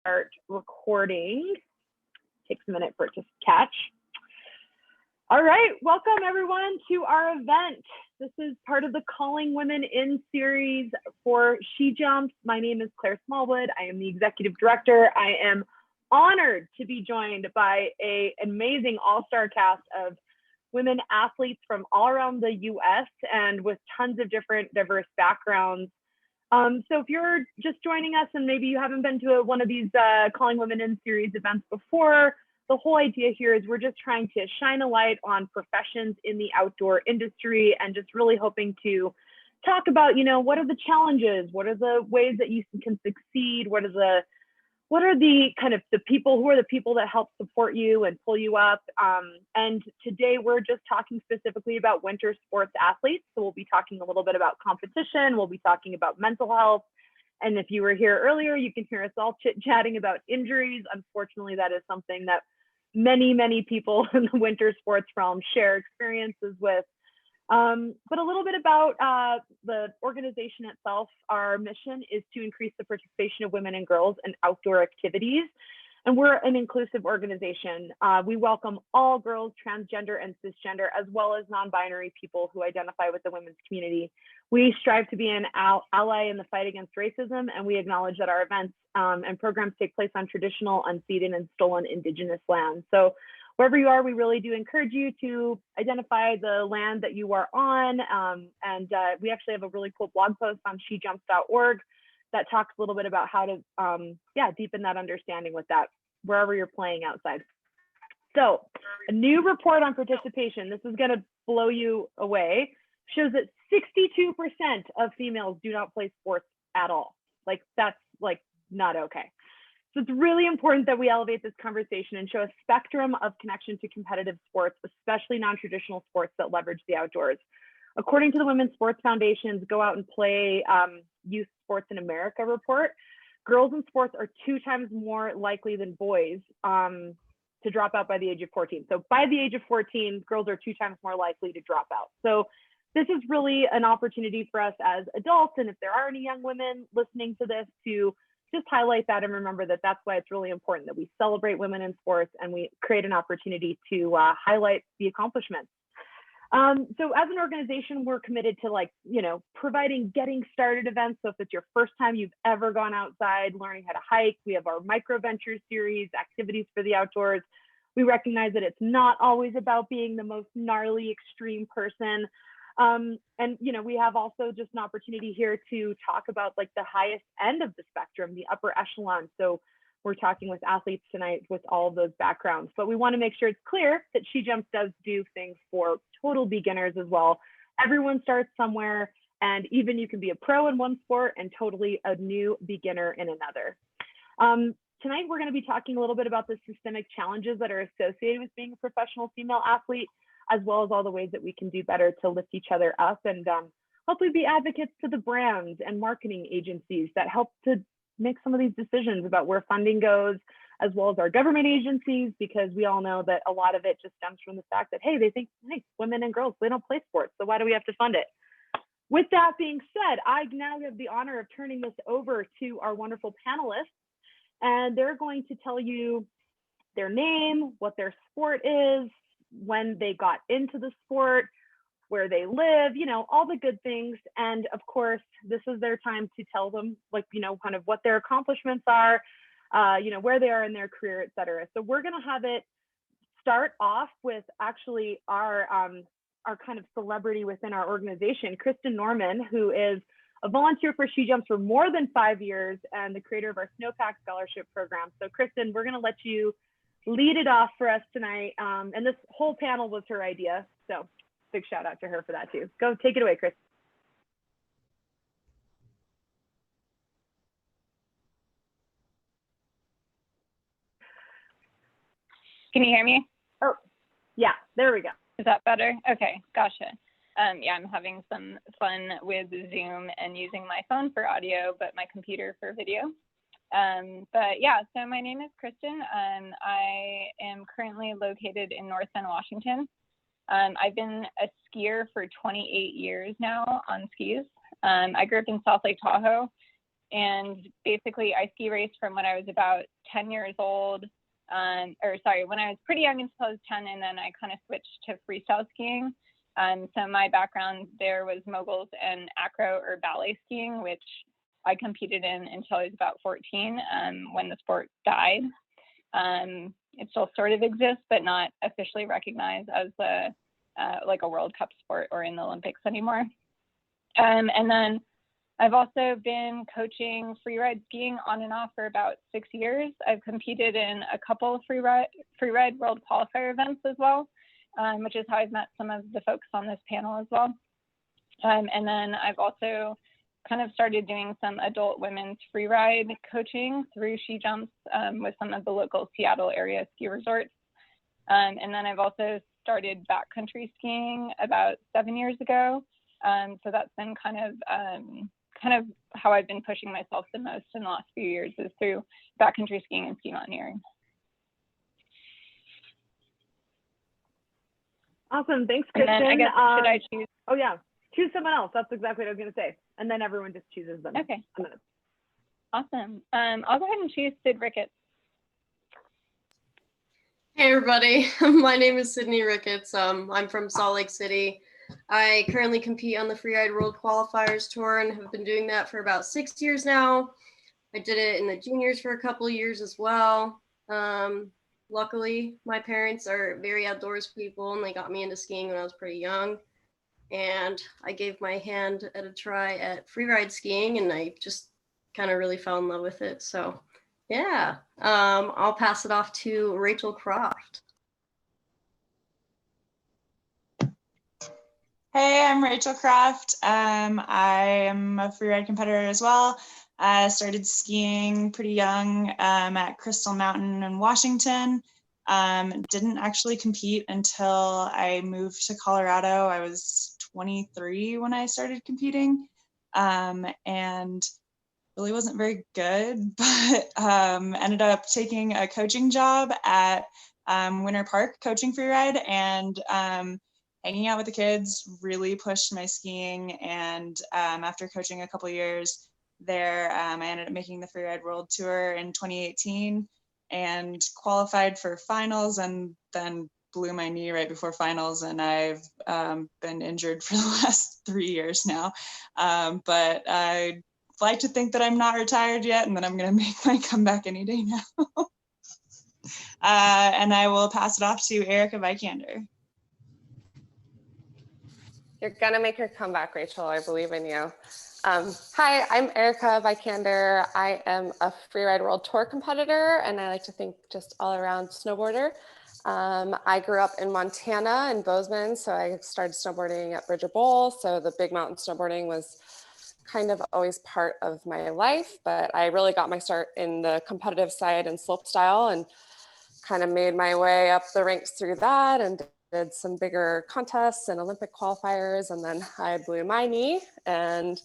start recording. Takes a minute for it to catch. All right, welcome everyone to our event. This is part of the Calling Women In series for SheJumps. My name is Claire Smallwood. I am the executive director. I am honored to be joined by an amazing all-star cast of women athletes from all around the US and with tons of different diverse backgrounds. So if you're just joining us and maybe you haven't been to one of these Calling Women In series events before, the whole idea here is we're just trying to shine a light on professions in the outdoor industry and just really hoping to talk about, you know, what are the challenges? What are the ways that you can succeed? What are the kind of the people, who are the people that help support you and pull you up? And today we're just talking specifically about winter sports athletes. So we'll be talking a little bit about competition. We'll be talking about mental health. And if you were here earlier, you can hear us all chit-chatting about injuries. Unfortunately, that is something that many people in the winter sports realm share experiences with. But a little bit about the organization itself. Our mission is to increase the participation of women and girls in outdoor activities. And we're an inclusive organization. We welcome all girls, transgender and cisgender, as well as non-binary people who identify with the women's community. We strive to be an ally in the fight against racism, and we acknowledge that our events and programs take place on traditional, unceded, and stolen Indigenous lands. So wherever you are, we really do encourage you to identify the land that you are on. And we actually have a really cool blog post on shejumps.org that talks a little bit about how to deepen that understanding with that, wherever you're playing outside. So a new report on participation, this is gonna blow you away, shows that 62% of females do not play sports at all. Like, that's like not okay. So it's really important that we elevate this conversation and show a spectrum of connection to competitive sports, especially non-traditional sports that leverage the outdoors. According to the Women's Sports Foundation's Go Out and Play Youth Sports in America report, girls in sports are 2 times more likely than boys to drop out by the age of 14. So by the age of 14, girls are 2 times more likely to drop out. So this is really an opportunity for us as adults, and if there are any young women listening to this, to just highlight that and remember that that's why it's really important that we celebrate women in sports and we create an opportunity to highlight the accomplishments. So as an organization, we're committed to providing getting started events. So if it's your first time you've ever gone outside, learning how to hike, we have our micro ventures series, activities for the outdoors. We recognize that it's not always about being the most gnarly extreme person. And we have also just an opportunity here to talk about like the highest end of the spectrum, the upper echelon. So we're talking with athletes tonight with all of those backgrounds, but we want to make sure it's clear that SheJumps does do things for total beginners as well. Everyone starts somewhere, and even you can be a pro in one sport and totally a new beginner in another. Tonight, we're going to be talking a little bit about the systemic challenges that are associated with being a professional female athlete, as well as all the ways that we can do better to lift each other up and hopefully be advocates to the brands and marketing agencies that help to make some of these decisions about where funding goes, as well as our government agencies, because we all know that a lot of it just stems from the fact that, hey, they think, hey, women and girls, they don't play sports, so why do we have to fund it? With that being said, I now have the honor of turning this over to our wonderful panelists, and they're going to tell you their name, what their sport is, when they got into the sport, where they live, all the good things. And of course, this is their time to tell them kind of what their accomplishments are, where they are in their career, et cetera. So we're gonna have it start off with actually our kind of celebrity within our organization, Kristen Norman, who is a volunteer for SheJumps for more than 5 years and the creator of our Snowpack Scholarship program. So Kristen, we're gonna let you lead it off for us tonight. And this whole panel was her idea. So big shout out to her for that too. Go, take it away, Chris. Can you hear me? Oh, yeah, there we go. Is that better? Okay, gotcha. Yeah, I'm having some fun with Zoom and using my phone for audio, but my computer for video. But yeah, so my name is Kristen. I am currently located in North Bend, Washington. I've been a skier for 28 years now on skis. I grew up in South Lake Tahoe, And basically I ski raced from when I was about 10 years old, when I was pretty young until I was 10, and then I kind of switched to freestyle skiing. So my background there was moguls and acro or ballet skiing, which I competed in until I was about 14, when the sport died. It still sort of exists, but not officially recognized as like a World Cup sport or in the Olympics anymore. And then I've also been coaching freeride skiing on and off for about 6 years. I've competed in a couple of freeride world qualifier events as well, which is how I've met some of the folks on this panel as well. And then I've also kind of started doing some adult women's freeride coaching through SheJumps with some of the local Seattle area ski resorts. And then I've also started backcountry skiing about 7 years ago. So that's been kind of how I've been pushing myself the most in the last few years, is through backcountry skiing and ski mountaineering. Awesome, thanks, Kristen. And then I guess, should I choose? Oh yeah, choose someone else. That's exactly what I was gonna say. And then everyone just chooses them. Okay. Awesome. I'll go ahead and choose Sid Ricketts. Hey everybody, my name is Sid Ricketts. I'm from Salt Lake City. I currently compete on the Freeride World Qualifiers Tour and have been doing that for about 6 years now. I did it in the juniors for a couple of years as well. Luckily, my parents are very outdoors people and they got me into skiing when I was pretty young. And I gave my hand at a try at freeride skiing and I just kind of really fell in love with it. So yeah, I'll pass it off to Rachel Croft. Hey, I'm Rachel Croft. I am a freeride competitor as well. I started skiing pretty young at Crystal Mountain in Washington. Didn't actually compete until I moved to Colorado. I was 23 when I started competing, and really wasn't very good, but ended up taking a coaching job at Winter Park coaching freeride, and hanging out with the kids really pushed my skiing. And after coaching a couple years there, I ended up making the Freeride World Tour in 2018 and qualified for finals, and then blew my knee right before finals. And I've been injured for the last 3 years now. But I like to think that I'm not retired yet, and that I'm gonna make my comeback any day now. And I will pass it off to Erika Vikander. You're gonna make your comeback, Rachel. I believe in you. Hi, I'm Erika Vikander. I am a Freeride World Tour competitor, and I like to think just all around snowboarder. I grew up in Montana in Bozeman, so I started snowboarding at Bridger Bowl. So the big mountain snowboarding was kind of always part of my life, but I really got my start in the competitive side and slopestyle, and kind of made my way up the ranks through that, and did some bigger contests and Olympic qualifiers. And then I blew my knee and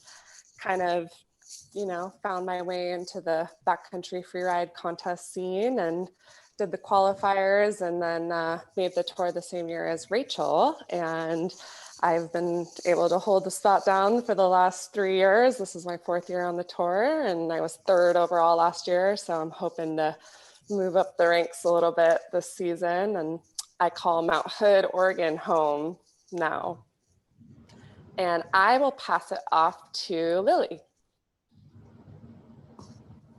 kind of, you know, found my way into the backcountry freeride contest scene and did the qualifiers, and then made the tour the same year as Rachel. And I've been able to hold the spot down for the last 3 years. This is my 4th year on the tour, and I was 3rd overall last year. So I'm hoping to move up the ranks a little bit this season. And I call Mount Hood, Oregon home now. And I will pass it off to Lily.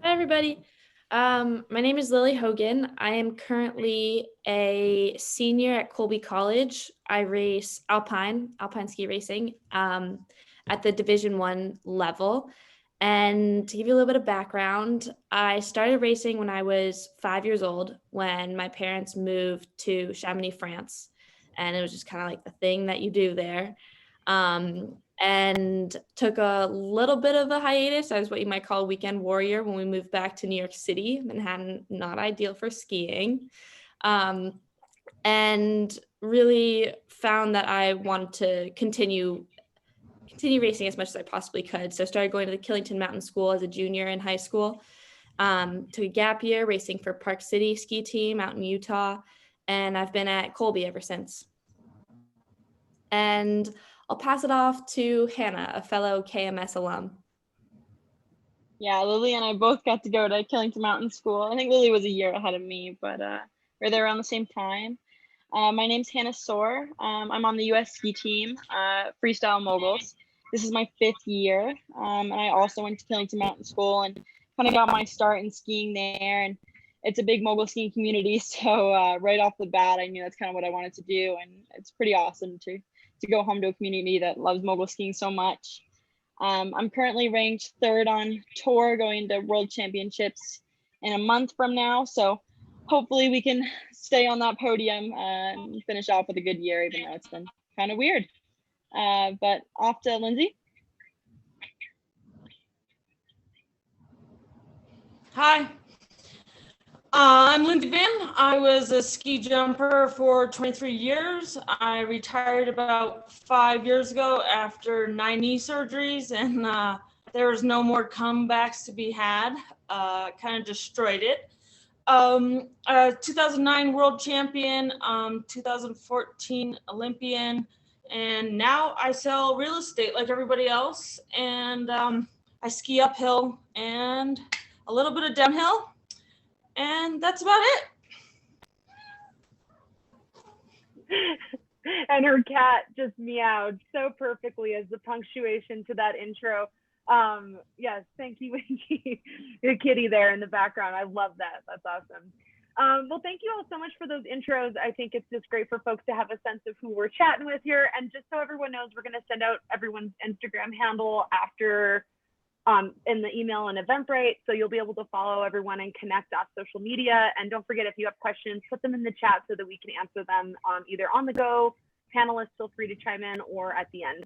Hi, everybody. My name is Lily Hogan. I am currently a senior at Colby College. I race Alpine ski racing at the Division I level. And to give you a little bit of background, I started racing when I was 5 years old, when my parents moved to Chamonix, France. And it was just kind of like the thing that you do there. And took a little bit of a hiatus. I was what you might call a weekend warrior when we moved back to New York City. Manhattan, not ideal for skiing. And really found that I wanted to continue racing as much as I possibly could. So I started going to the Killington Mountain School as a junior in high school. Took a gap year racing for Park City ski team out in Utah. And I've been at Colby ever since. And I'll pass it off to Hannah, a fellow KMS alum. Yeah, Lily and I both got to go to Killington Mountain School. I think Lily was a year ahead of me, but we're there around the same time. My name's Hannah Soar. I'm on the US ski team, freestyle moguls. This is my 5th year, and I also went to Killington Mountain School and kind of got my start in skiing there. And it's a big mogul skiing community, so right off the bat, I knew that's kind of what I wanted to do, and it's pretty awesome to go home to a community that loves mogul skiing so much. I'm currently ranked 3rd on tour, going to World Championships in a month from now. So hopefully we can stay on that podium and finish off with a good year, even though it's been kind of weird. But off to Lindsay. Hi, I'm Lindsay Vann. I was a ski jumper for 23 years. I retired about 5 years ago after 9 knee surgeries, and there was no more comebacks to be had. Kind of destroyed it. 2009 world champion, 2014 Olympian, and now I sell real estate like everybody else, and I ski uphill and a little bit of downhill. And that's about it. And her cat just meowed so perfectly as the punctuation to that intro. Yes, thank you, Winky. Your kitty there in the background. I love that. That's awesome. Well, thank you all so much for those intros. I think it's just great for folks to have a sense of who we're chatting with here. And just so everyone knows, we're going to send out everyone's Instagram handle after in the email and Eventbrite, so you'll be able to follow everyone and connect off social media. And don't forget, if you have questions, put them in the chat so that we can answer them either on the go. Panelists, feel free to chime in, or at the end.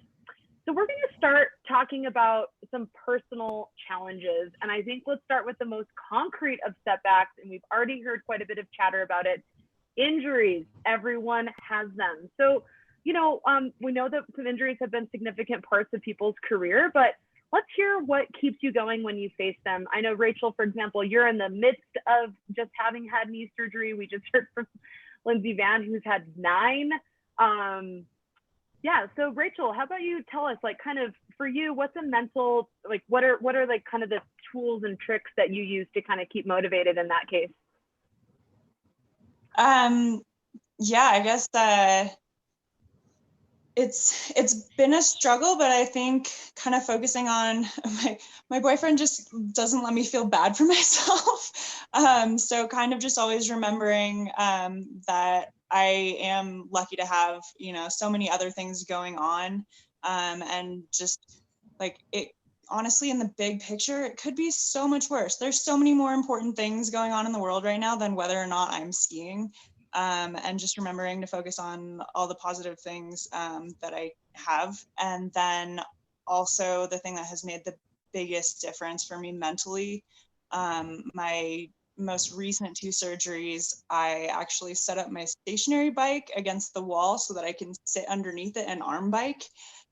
So we're going to start talking about some personal challenges, and I think let's start with the most concrete of setbacks, and we've already heard quite a bit of chatter about it. Injuries. Everyone has them. So, you know, we know that some injuries have been significant parts of people's career, but let's hear what keeps you going when you face them. I know, Rachel, for example, you're in the midst of just having had knee surgery. We just heard from Lindsay Vann, who's had 9. Yeah, so Rachel, how about you tell us, like, kind of for you, what's a mental, like, what are like kind of the tools and tricks that you use to kind of keep motivated in that case? Yeah, I guess it's been a struggle, but I think kind of focusing on my boyfriend just doesn't let me feel bad for myself. So kind of just always remembering that I am lucky to have, you know, so many other things going on, and just like it, honestly, in the big picture, it could be so much worse. There's so many more important things going on in the world right now than whether or not I'm skiing. And just remembering to focus on all the positive things that I have. And then also the thing that has made the biggest difference for me mentally, my most recent 2 surgeries, I actually set up my stationary bike against the wall so that I can sit underneath it and arm bike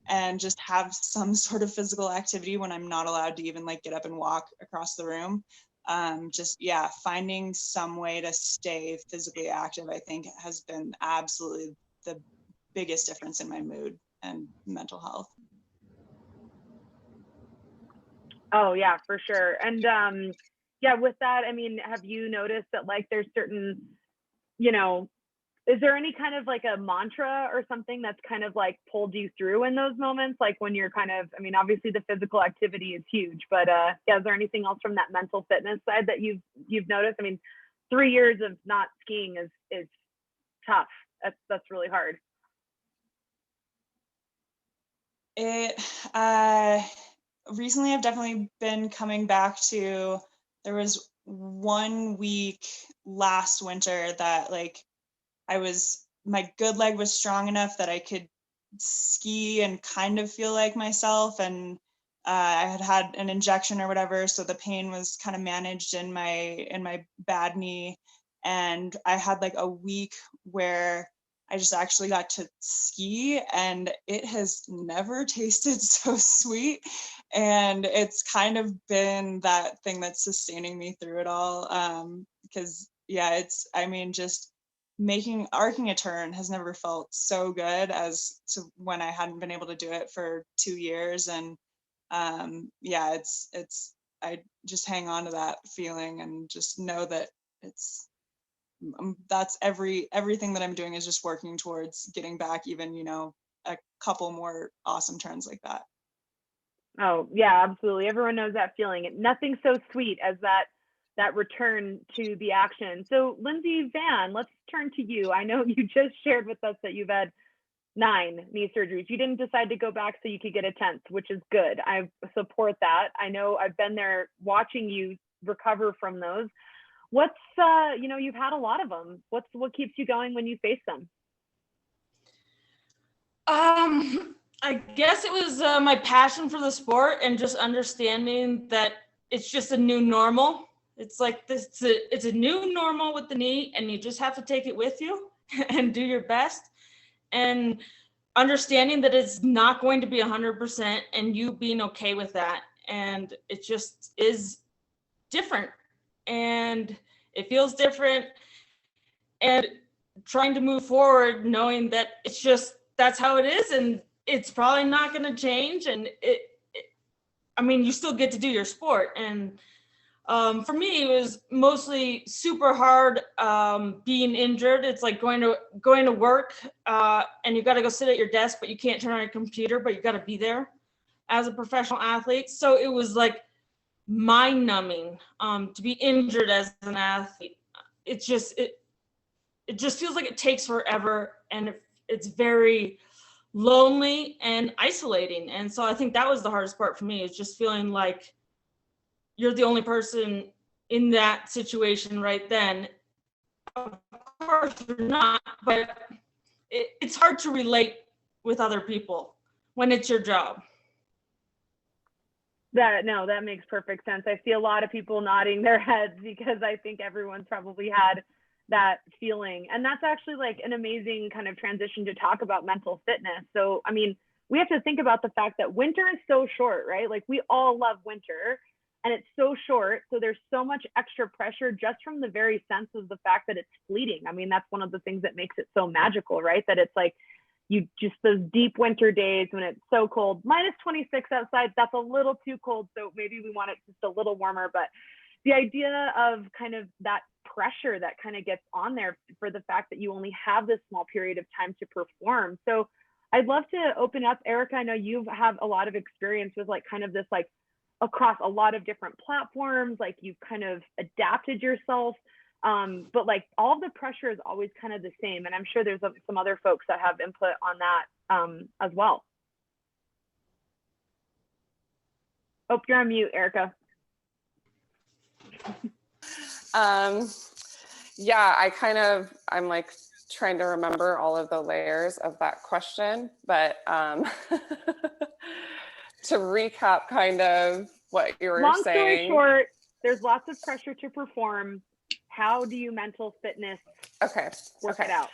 and just have some sort of physical activity when I'm not allowed to even like get up and walk across the room. Just, yeah, finding some way to stay physically active, I think, has been absolutely the biggest difference in my mood and mental health. Oh, yeah, for sure. And yeah, with that, I mean, have you noticed that like there's certain, you know, is there any kind of like a mantra or something that's kind of like pulled you through in those moments? Like when you're kind of, I mean, obviously the physical activity is huge, but yeah, is there anything else from that mental fitness side that you've noticed? I mean, 3 years of not skiing is tough. That's really hard. Recently I've definitely been coming back to, there was 1 week last winter that like my good leg was strong enough that I could ski and kind of feel like myself, and I had an injection or whatever, so the pain was kind of managed in my bad knee, and I had like a week where I just actually got to ski, and it has never tasted so sweet, and it's kind of been that thing that's sustaining me through it all, because yeah, just arcing a turn has never felt so good as to when I hadn't been able to do it for 2 years. And yeah, I just hang on to that feeling and just know that that's everything that I'm doing is just working towards getting back even, a couple more awesome trends like that. Oh yeah, absolutely. Everyone knows that feeling. Nothing so sweet as that return to the action. So Lindsay Vann, let's turn to you. I know you just shared with us that you've had 9 knee surgeries. You didn't decide to go back so you could get a 10th, which is good. I support that. I know I've been there watching you recover from those. What's you've had a lot of them. What keeps you going when you face them? I guess it was my passion for the sport and just understanding that it's just a new normal. It's like this. It's a new normal with the knee, and you just have to take it with you and do your best. And understanding that it's not going to be 100%, and you being okay with that. And it just is different, and it feels different. And trying to move forward, knowing that it's just that's how it is, and it's probably not going to change. And you still get to do your sport. And for me, it was mostly super hard being injured. It's like going to work and you got to go sit at your desk, but you can't turn on your computer, but you got to be there as a professional athlete. So it was like mind numbing to be injured as an athlete. It just feels like it takes forever, and it's very lonely and isolating. And so I think that was the hardest part for me, is just feeling like you're the only person in that situation right then. Of course you're not, but it's hard to relate with other people when it's your job. That makes perfect sense. I see a lot of people nodding their heads because I think everyone's probably had that feeling. And that's actually like an amazing kind of transition to talk about mental fitness. So, we have to think about the fact that winter is so short, right? Like we all love winter, and it's so short. So there's so much extra pressure just from the very sense of the fact that it's fleeting. That's one of the things that makes it so magical, right? That it's like those deep winter days when it's so cold, -26 outside, that's a little too cold. So maybe we want it just a little warmer, but the idea of kind of that pressure that kind of gets on there for the fact that you only have this small period of time to perform. So I'd love to open up, Erika. I know you have a lot of experience with like kind of this like across a lot of different platforms, like you've kind of adapted yourself, but like all of the pressure is always kind of the same. And I'm sure there's some other folks that have input on that as well. Oh, you're on mute, Erika. Yeah, I'm like trying to remember all of the layers of that question, but to recap kind of what you were Long saying. Story short, there's lots of pressure to perform. How do you mental fitness work it out?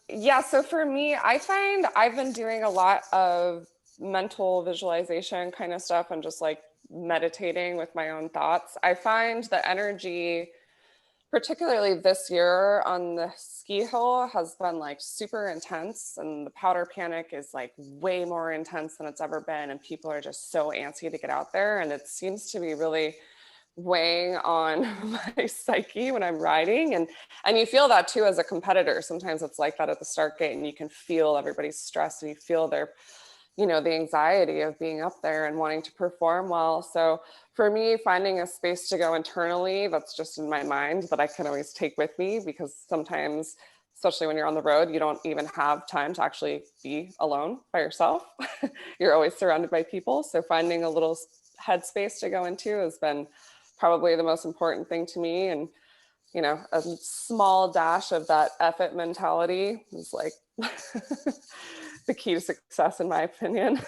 Yeah, so for me, I find I've been doing a lot of mental visualization kind of stuff and just like meditating with my own thoughts. I find the energy, particularly this year on the ski hill, has been like super intense, and the powder panic is like way more intense than it's ever been, and people are just so antsy to get out there, and it seems to be really weighing on my psyche when I'm riding. And you feel that too as a competitor. Sometimes it's like that at the start gate, and you can feel everybody's stress, and you feel their the anxiety of being up there and wanting to perform well. So for me, finding a space to go internally that's just in my mind that I can always take with me, because sometimes, especially when you're on the road, you don't even have time to actually be alone by yourself. You're always surrounded by people. So finding a little headspace to go into has been probably the most important thing to me. And, a small dash of that effort mentality is like the key to success, in my opinion.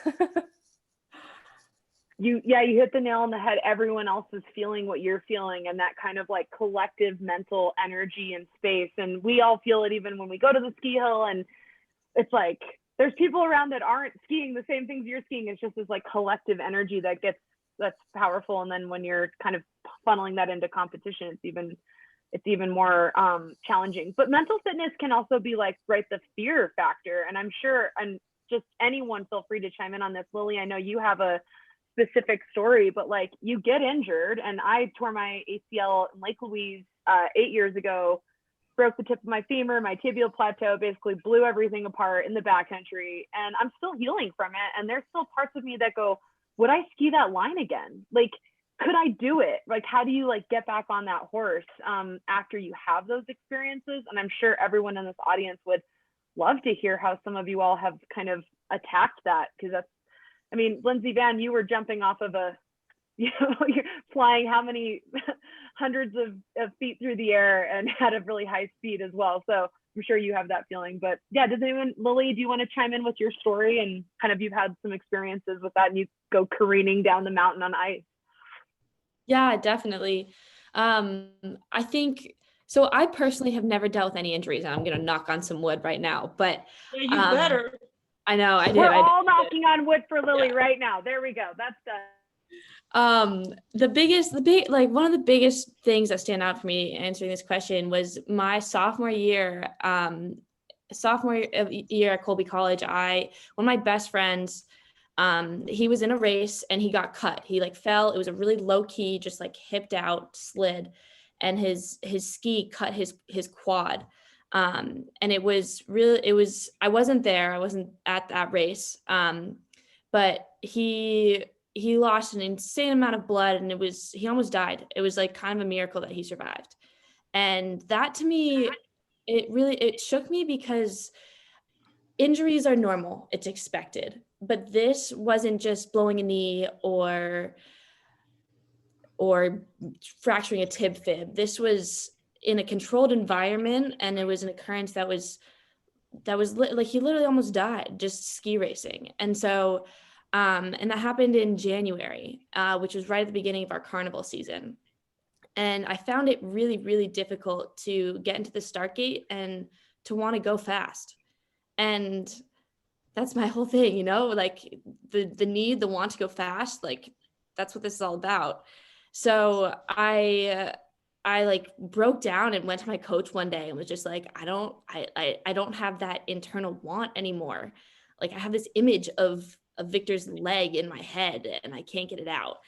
You hit the nail on the head. Everyone else is feeling what you're feeling, and that kind of like collective mental energy and space. And we all feel it even when we go to the ski hill, and it's like there's people around that aren't skiing the same things you're skiing. It's just this like collective energy that's powerful. And then when you're kind of funneling that into competition, it's even more challenging. But mental fitness can also be like, right, the fear factor. And I'm sure, and just anyone feel free to chime in on this. Lily, I know you have a specific story, but like you get injured, and I tore my ACL in Lake Louise 8 years ago, broke the tip of my femur, my tibial plateau, basically blew everything apart in the backcountry, and I'm still healing from it. And there's still parts of me that go, would I ski that line again? Like, could I do it? Like, how do you like get back on that horse after you have those experiences? And I'm sure everyone in this audience would love to hear how some of you all have kind of attacked that, because that's, I mean, Lindsay Vann, you were jumping off of a, you know, you're flying how many hundreds of feet through the air and at a really high speed as well. So I'm sure you have that feeling. But yeah, does anyone, Lily, do you want to chime in with your story and kind of you've had some experiences with that and you go careening down the mountain on ice? Yeah, definitely. I think so. I personally have never dealt with any injuries, and I'm going to knock on some wood right now. But Yeah, you better. I know I did. We're all knocking on wood for Lily right now. There we go. That's done. One of the biggest things that stand out for me answering this question was my sophomore year at Colby College. One of my best friends, he was in a race and he got cut. He like fell. It was a really low key, just like hipped out slid, and his ski cut his quad. And I wasn't there. I wasn't at that race. But he lost an insane amount of blood, and he almost died. It was like kind of a miracle that he survived. And that to me, it shook me, because injuries are normal. It's expected. But this wasn't just blowing a knee or fracturing a tib fib. This was in a controlled environment, and it was an occurrence that was like he literally almost died just ski racing. And so and that happened in January, which was right at the beginning of our carnival season. And I found it really, really difficult to get into the start gate and to want to go fast. And that's my whole thing, you know, like the want to go fast, like that's what this is all about. So I like broke down and went to my coach one day and was just like, I don't have that internal want anymore. Like I have this image of Victor's leg in my head and I can't get it out.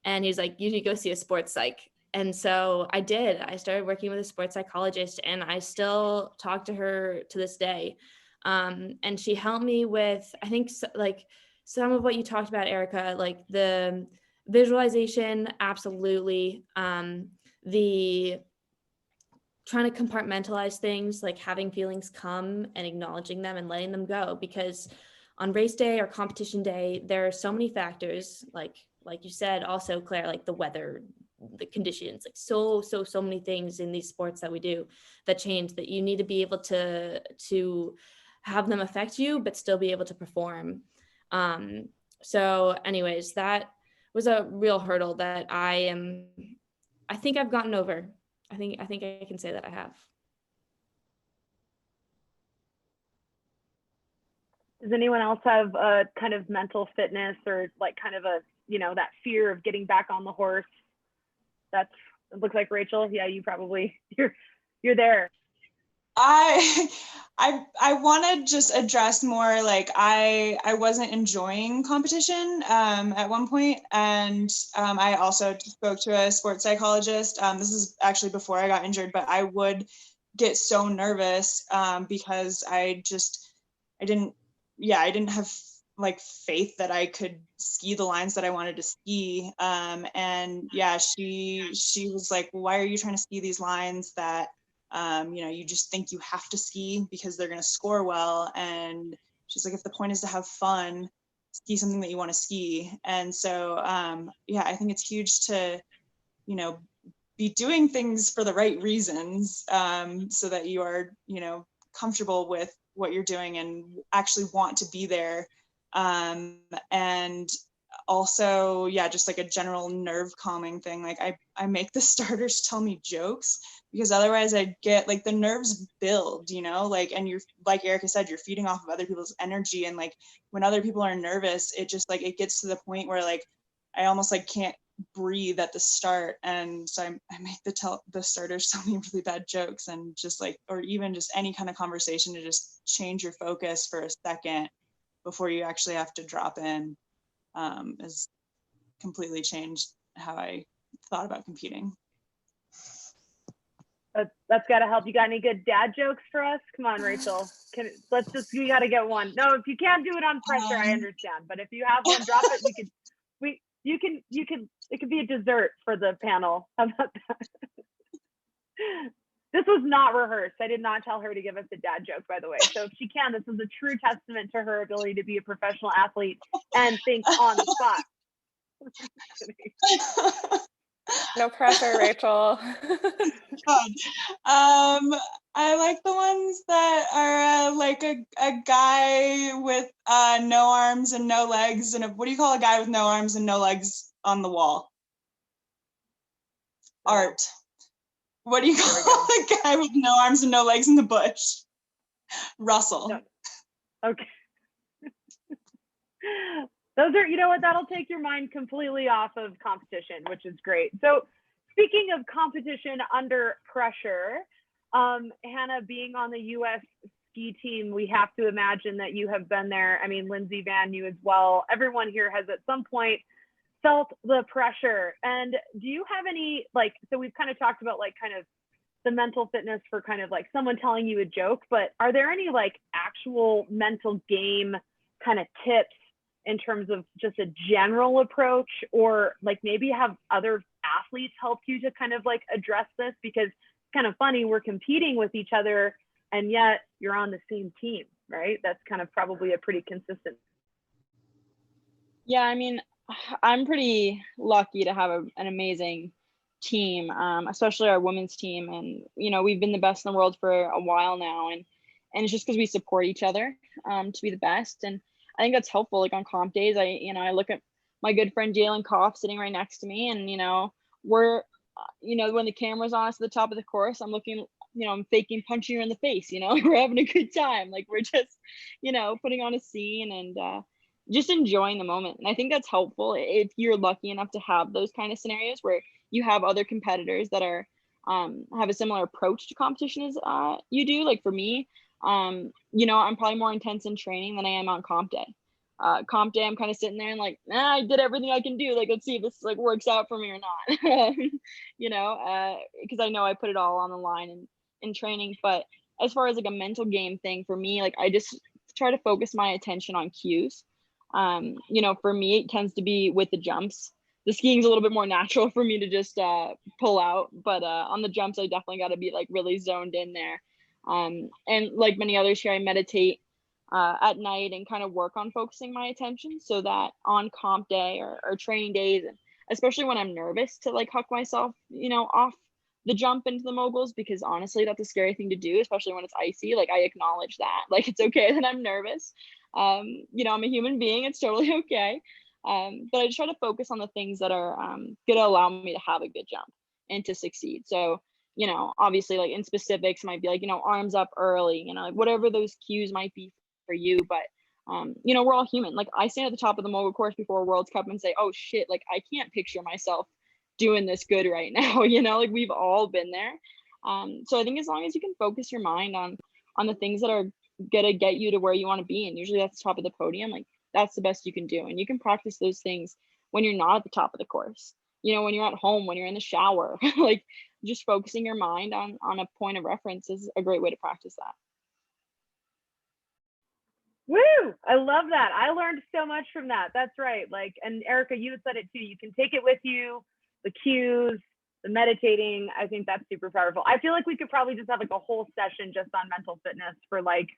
And he's like, you need to go see a sports psych. And so I did. I started working with a sports psychologist, and I still talk to her to this day. And she helped me with, I think, like some of what you talked about, Erika, like the visualization, absolutely. The trying to compartmentalize things, like having feelings come and acknowledging them and letting them go, because on race day or competition day, there are so many factors, like you said, also Claire, like the weather, the conditions, like so many things in these sports that we do that change, that you need to be able to have them affect you, but still be able to perform. So anyways, that was a real hurdle that I think I've gotten over. I think I can say that I have. Does anyone else have a kind of mental fitness or like kind of a, you know, that fear of getting back on the horse? It looks like Rachel. Yeah, you probably, you're there. I want to just address more, like I wasn't enjoying competition at one point, and I also spoke to a sports psychologist. This is actually before I got injured, but I would get so nervous because I didn't have like faith that I could ski the lines that I wanted to ski. And yeah, she was like, why are you trying to ski these lines that you know, you just think you have to ski because they're going to score well? And she's like, if the point is to have fun, ski something that you want to ski. And so yeah, I think it's huge to, you know, be doing things for the right reasons, so that you are, you know, comfortable with what you're doing and actually want to be there. And also, yeah, just like a general nerve calming thing. Like I make the starters tell me jokes, because otherwise I'd get like the nerves build, you know, like, and you're, like Erika said, you're feeding off of other people's energy. And like when other people are nervous, it just like, it gets to the point where like, I almost like can't breathe at the start. And so I make the starters tell me really bad jokes, and just like, or even just any kind of conversation to just change your focus for a second before you actually have to drop in, is completely changed how I thought about competing. That's got to help. You got any good dad jokes for us? Come on, Rachel. We got to get one. No, if you can't do it on pressure, I understand. But if you have one, drop it. It could be a dessert for the panel. How about that? This was not rehearsed. I did not tell her to give us a dad joke, by the way. So if she can, this is a true testament to her ability to be a professional athlete and think on the spot. No pressure, Rachel. I like the ones that are like a guy with no arms and no legs, and what do you call a guy with no arms and no legs on the wall? Art. What do you call a guy with no arms and no legs in the bush? Russell. No. Okay. Those are, you know what, that'll take your mind completely off of competition, which is great. So speaking of competition under pressure, Hannah, being on the US ski team, we have to imagine that you have been there. I mean, Lindsay Vann, you as well. Everyone here has at some point felt the pressure. And do you have any, like, so we've kind of talked about like kind of the mental fitness for kind of like someone telling you a joke, but are there any like actual mental game kind of tips in terms of just a general approach, or like maybe have other athletes helped you to kind of like address this? Because it's kind of funny, we're competing with each other and yet you're on the same team, right? That's kind of probably a pretty consistent. Yeah, I mean, I'm pretty lucky to have an amazing team, especially our women's team. And, you know, we've been the best in the world for a while now. And it's just because we support each other to be the best. And I think that's helpful. Like on comp days, I look at my good friend Jalen Croft sitting right next to me, and, you know, we're, you know, when the camera's on us at the top of the course, I'm looking, you know, I'm faking punching her in the face, you know, we're having a good time. Like we're just, you know, putting on a scene and just enjoying the moment. And I think that's helpful if you're lucky enough to have those kind of scenarios where you have other competitors that are have a similar approach to competition as you do. Like for me, you know, I'm probably more intense in training than I am on comp day. Comp day, I'm kind of sitting there and like, I did everything I can do. Like, let's see if this like works out for me or not. You know, because I know I put it all on the line in training. But as far as like a mental game thing for me, like I just try to focus my attention on cues. You know, for me, it tends to be with the jumps. The skiing's a little bit more natural for me to just pull out, but on the jumps, I definitely got to be like really zoned in there. And like many others here, I meditate at night and kind of work on focusing my attention so that on comp day or training days, and especially when I'm nervous, to like huck myself, you know, off the jump into the moguls, because honestly, that's a scary thing to do, especially when it's icy. Like I acknowledge that, like it's okay that I'm nervous. You know, I'm a human being, it's totally okay. But I just try to focus on the things that are gonna allow me to have a good jump and to succeed. So, you know, obviously like in specifics might be like, you know, arms up early, you know, like whatever those cues might be for you. But you know, we're all human. Like I stand at the top of the mogul course before a World Cup and say, oh shit, like I can't picture myself doing this good right now. You know, like we've all been there. So I think as long as you can focus your mind on the things that are gonna get you to where you want to be, and usually that's the top of the podium, like that's the best you can do. And you can practice those things when you're not at the top of the course, you know, when you're at home, when you're in the shower. Like just focusing your mind on a point of reference is a great way to practice that. Woo! I love that. I learned so much from that. That's right. Like, and Erika, you said it too. You can take it with you, the cues, the meditating. I think that's super powerful. I feel like we could probably just have like a whole session just on mental fitness for like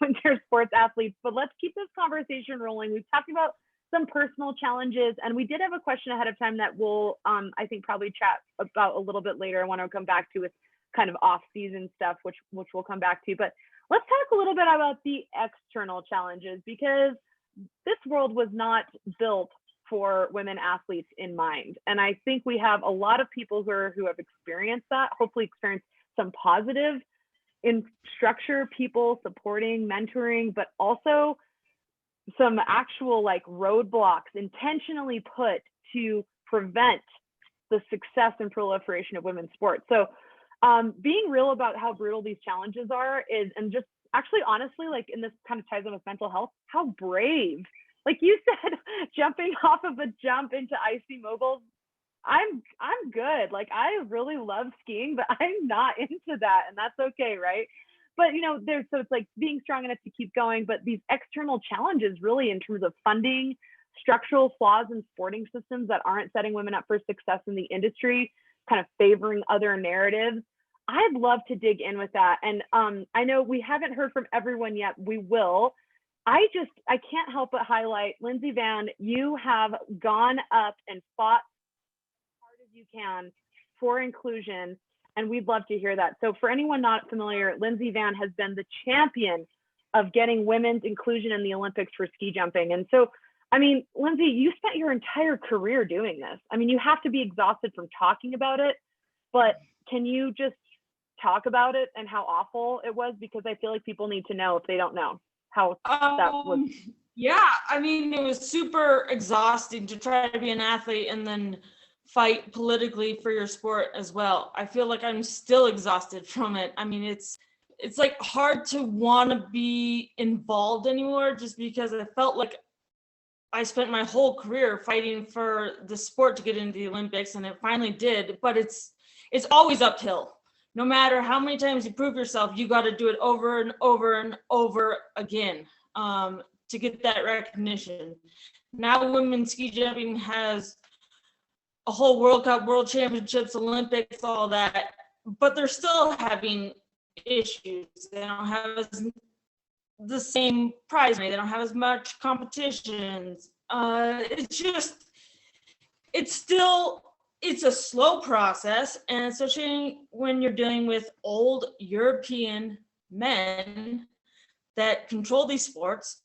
winter sports athletes, but let's keep this conversation rolling. We've talked about some personal challenges, and we did have a question ahead of time that we'll, I think probably chat about a little bit later. I want to come back to with kind of off-season stuff, which we'll come back to, but let's talk a little bit about the external challenges, because this world was not built for women athletes in mind. And I think we have a lot of people who have experienced that, hopefully experienced some positive in structure, people supporting, mentoring, but also some actual like roadblocks intentionally put to prevent the success and proliferation of women's sports. So being real about how brutal these challenges are and just actually honestly, like, and this kind of ties in with mental health, how brave, like you said, jumping off of a jump into icy moguls, I'm good. Like, I really love skiing, but I'm not into that, and that's okay, right? But so it's like being strong enough to keep going, but these external challenges really in terms of funding, structural flaws in sporting systems that aren't setting women up for success in the industry, kind of favoring other narratives. I'd love to dig in with that. And I know we haven't heard from everyone yet. We will. I can't help but highlight, Lindsay Vann, you have gone up and fought as hard as you can for inclusion, and we'd love to hear that. So for anyone not familiar, Lindsay Vann has been the champion of getting women's inclusion in the Olympics for ski jumping. And so, I mean, Lindsay, you spent your entire career doing this. I mean, you have to be exhausted from talking about it, but can you just talk about it and how awful it was? Because I feel like people need to know if they don't know how that was. Yeah, I mean, it was super exhausting to try to be an athlete and then fight politically for your sport as well. I feel like I'm still exhausted from it. I mean, it's like hard to want to be involved anymore, just because I felt like I spent my whole career fighting for the sport to get into the Olympics, and it finally did, but it's always uphill. No matter how many times you prove yourself, you got to do it over and over and over again to get that recognition. Now women's ski jumping has a whole World Cup, World Championships, Olympics, all that, but they're still having issues. They don't have the same prize money. They don't have as much competitions. It's a slow process, and especially when you're dealing with old European men that control these sports,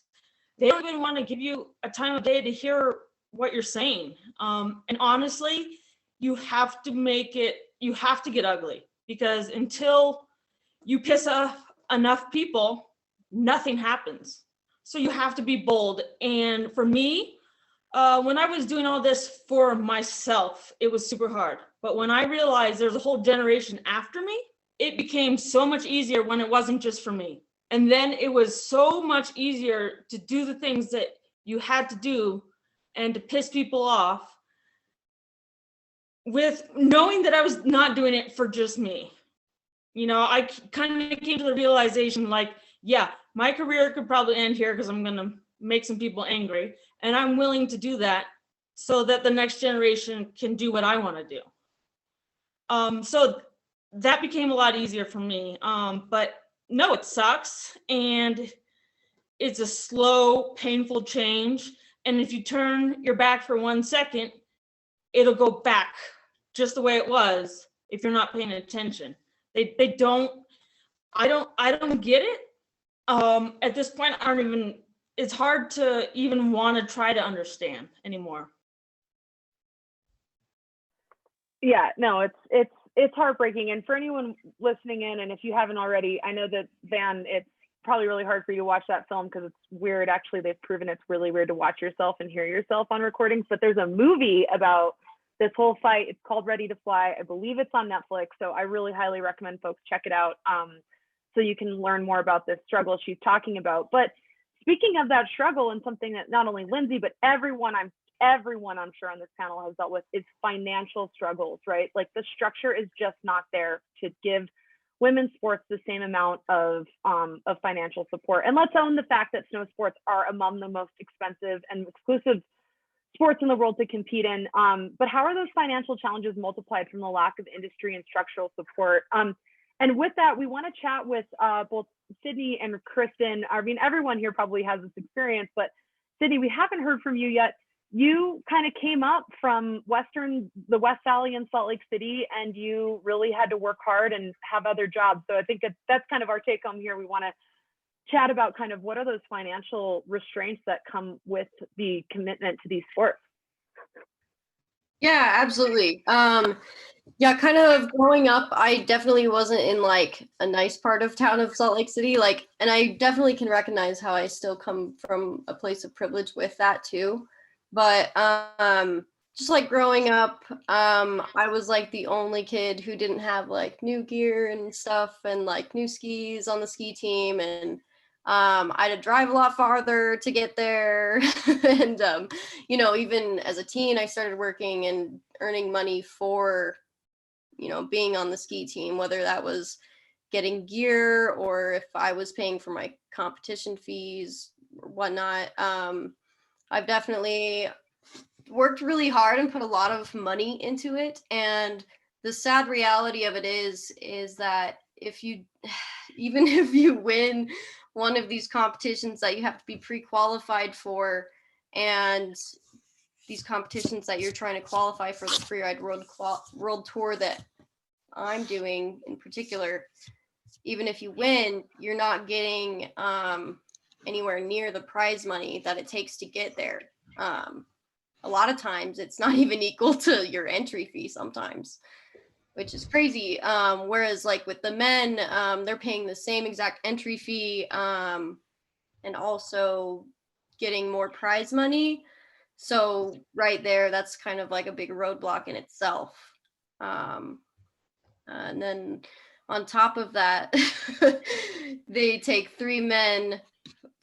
they don't even want to give you a time of day to hear what you're saying. And honestly, you have to get ugly, because until you piss off enough people, nothing happens. So you have to be bold. And for me, when I was doing all this for myself, it was super hard. But when I realized there's a whole generation after me, it became so much easier when it wasn't just for me. And then it was so much easier to do the things that you had to do and to piss people off, with knowing that I was not doing it for just me. I kind of came to the realization, like, yeah, my career could probably end here because I'm going to make some people angry. And I'm willing to do that so that the next generation can do what I want to do. So that became a lot easier for me. But no, it sucks. And it's a slow, painful change. And if you turn your back for 1 second, it'll go back just the way it was if you're not paying attention. I don't get it. At this point, it's hard to even want to try to understand anymore. Yeah, no, it's heartbreaking. And for anyone listening in, and if you haven't already, I know that Van, it's probably really hard for you to watch that film because it's weird. Actually, they've proven it's really weird to watch yourself and hear yourself on recordings, but there's a movie about this whole fight. It's called Ready to Fly. I believe it's on Netflix. So I really highly recommend folks check it out so you can learn more about this struggle she's talking about. But speaking of that struggle, and something that not only Lindsay, but everyone I'm sure on this panel has dealt with, is financial struggles, right? Like, the structure is just not there to give women's sports the same amount of financial support. And let's own the fact that snow sports are among the most expensive and exclusive sports in the world to compete in. But how are those financial challenges multiplied from the lack of industry and structural support? And with that, we want to chat with both Sydney and Kristen. I mean, everyone here probably has this experience, but Sydney, we haven't heard from you yet. You kind of came up from the West Valley in Salt Lake City, and you really had to work hard and have other jobs. So I think that's kind of our take home here. We want to chat about kind of what are those financial restraints that come with the commitment to these sports. Yeah, absolutely. Yeah, kind of growing up, I definitely wasn't in like a nice part of town of Salt Lake City. And I definitely can recognize how I still come from a place of privilege with that too. But just like growing up, I was like the only kid who didn't have like new gear and stuff and like new skis on the ski team. And I had to drive a lot farther to get there. And, you know, even as a teen, I started working and earning money for, you know, being on the ski team, whether that was getting gear or if I was paying for my competition fees or whatnot. I've definitely worked really hard and put a lot of money into it. And the sad reality of it is that if you, even if you win one of these competitions that you have to be pre-qualified for, and these competitions that you're trying to qualify for the Freeride World Tour that I'm doing in particular, even if you win, you're not getting anywhere near the prize money that it takes to get there. A lot of times it's not even equal to your entry fee sometimes, which is crazy. Whereas like with the men, they're paying the same exact entry fee and also getting more prize money. So right there, that's kind of like a big roadblock in itself. And then on top of that, they take 3 men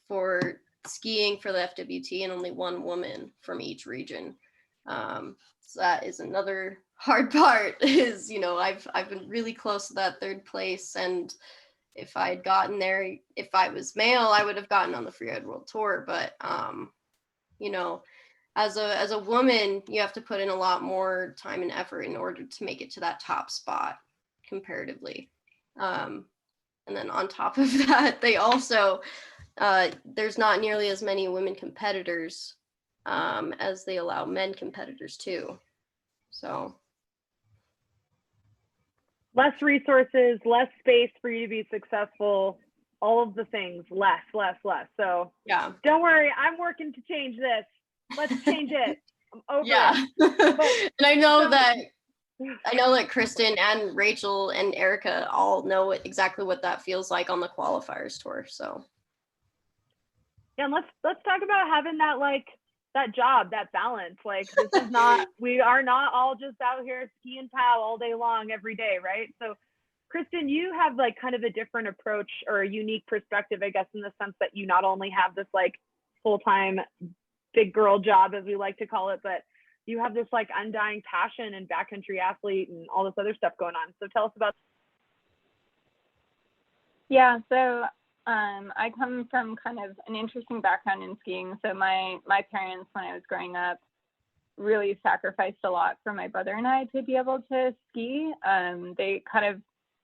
for skiing for the FWT and only 1 woman from each region. So that is another hard part is, you know, I've been really close to that 3rd place. And if I had gotten there, if I was male, I would have gotten on the Freeride World Tour. But, you know, as a woman, you have to put in a lot more time and effort in order to make it to that top spot comparatively. And then on top of that, they also, there's not nearly as many women competitors as they allow men competitors too. So less resources, less space for you to be successful, all of the things, less. So yeah, don't worry, I'm working to change this. Let's change it. I'm over it. And I know that Kristen and Rachel and Erika all know exactly what that feels like on the qualifiers tour. So yeah, and let's talk about having that, like, that job, that balance. Like, this is not, we are not all just out here ski and pow all day long every day, right? So Kristen, you have like kind of a different approach or a unique perspective, I guess, in the sense that you not only have this like full-time big girl job, as we like to call it, but you have this like undying passion and backcountry athlete and all this other stuff going on. So tell us about. Yeah, so I come from kind of an interesting background in skiing. So my parents, when I was growing up, really sacrificed a lot for my brother and I to be able to ski.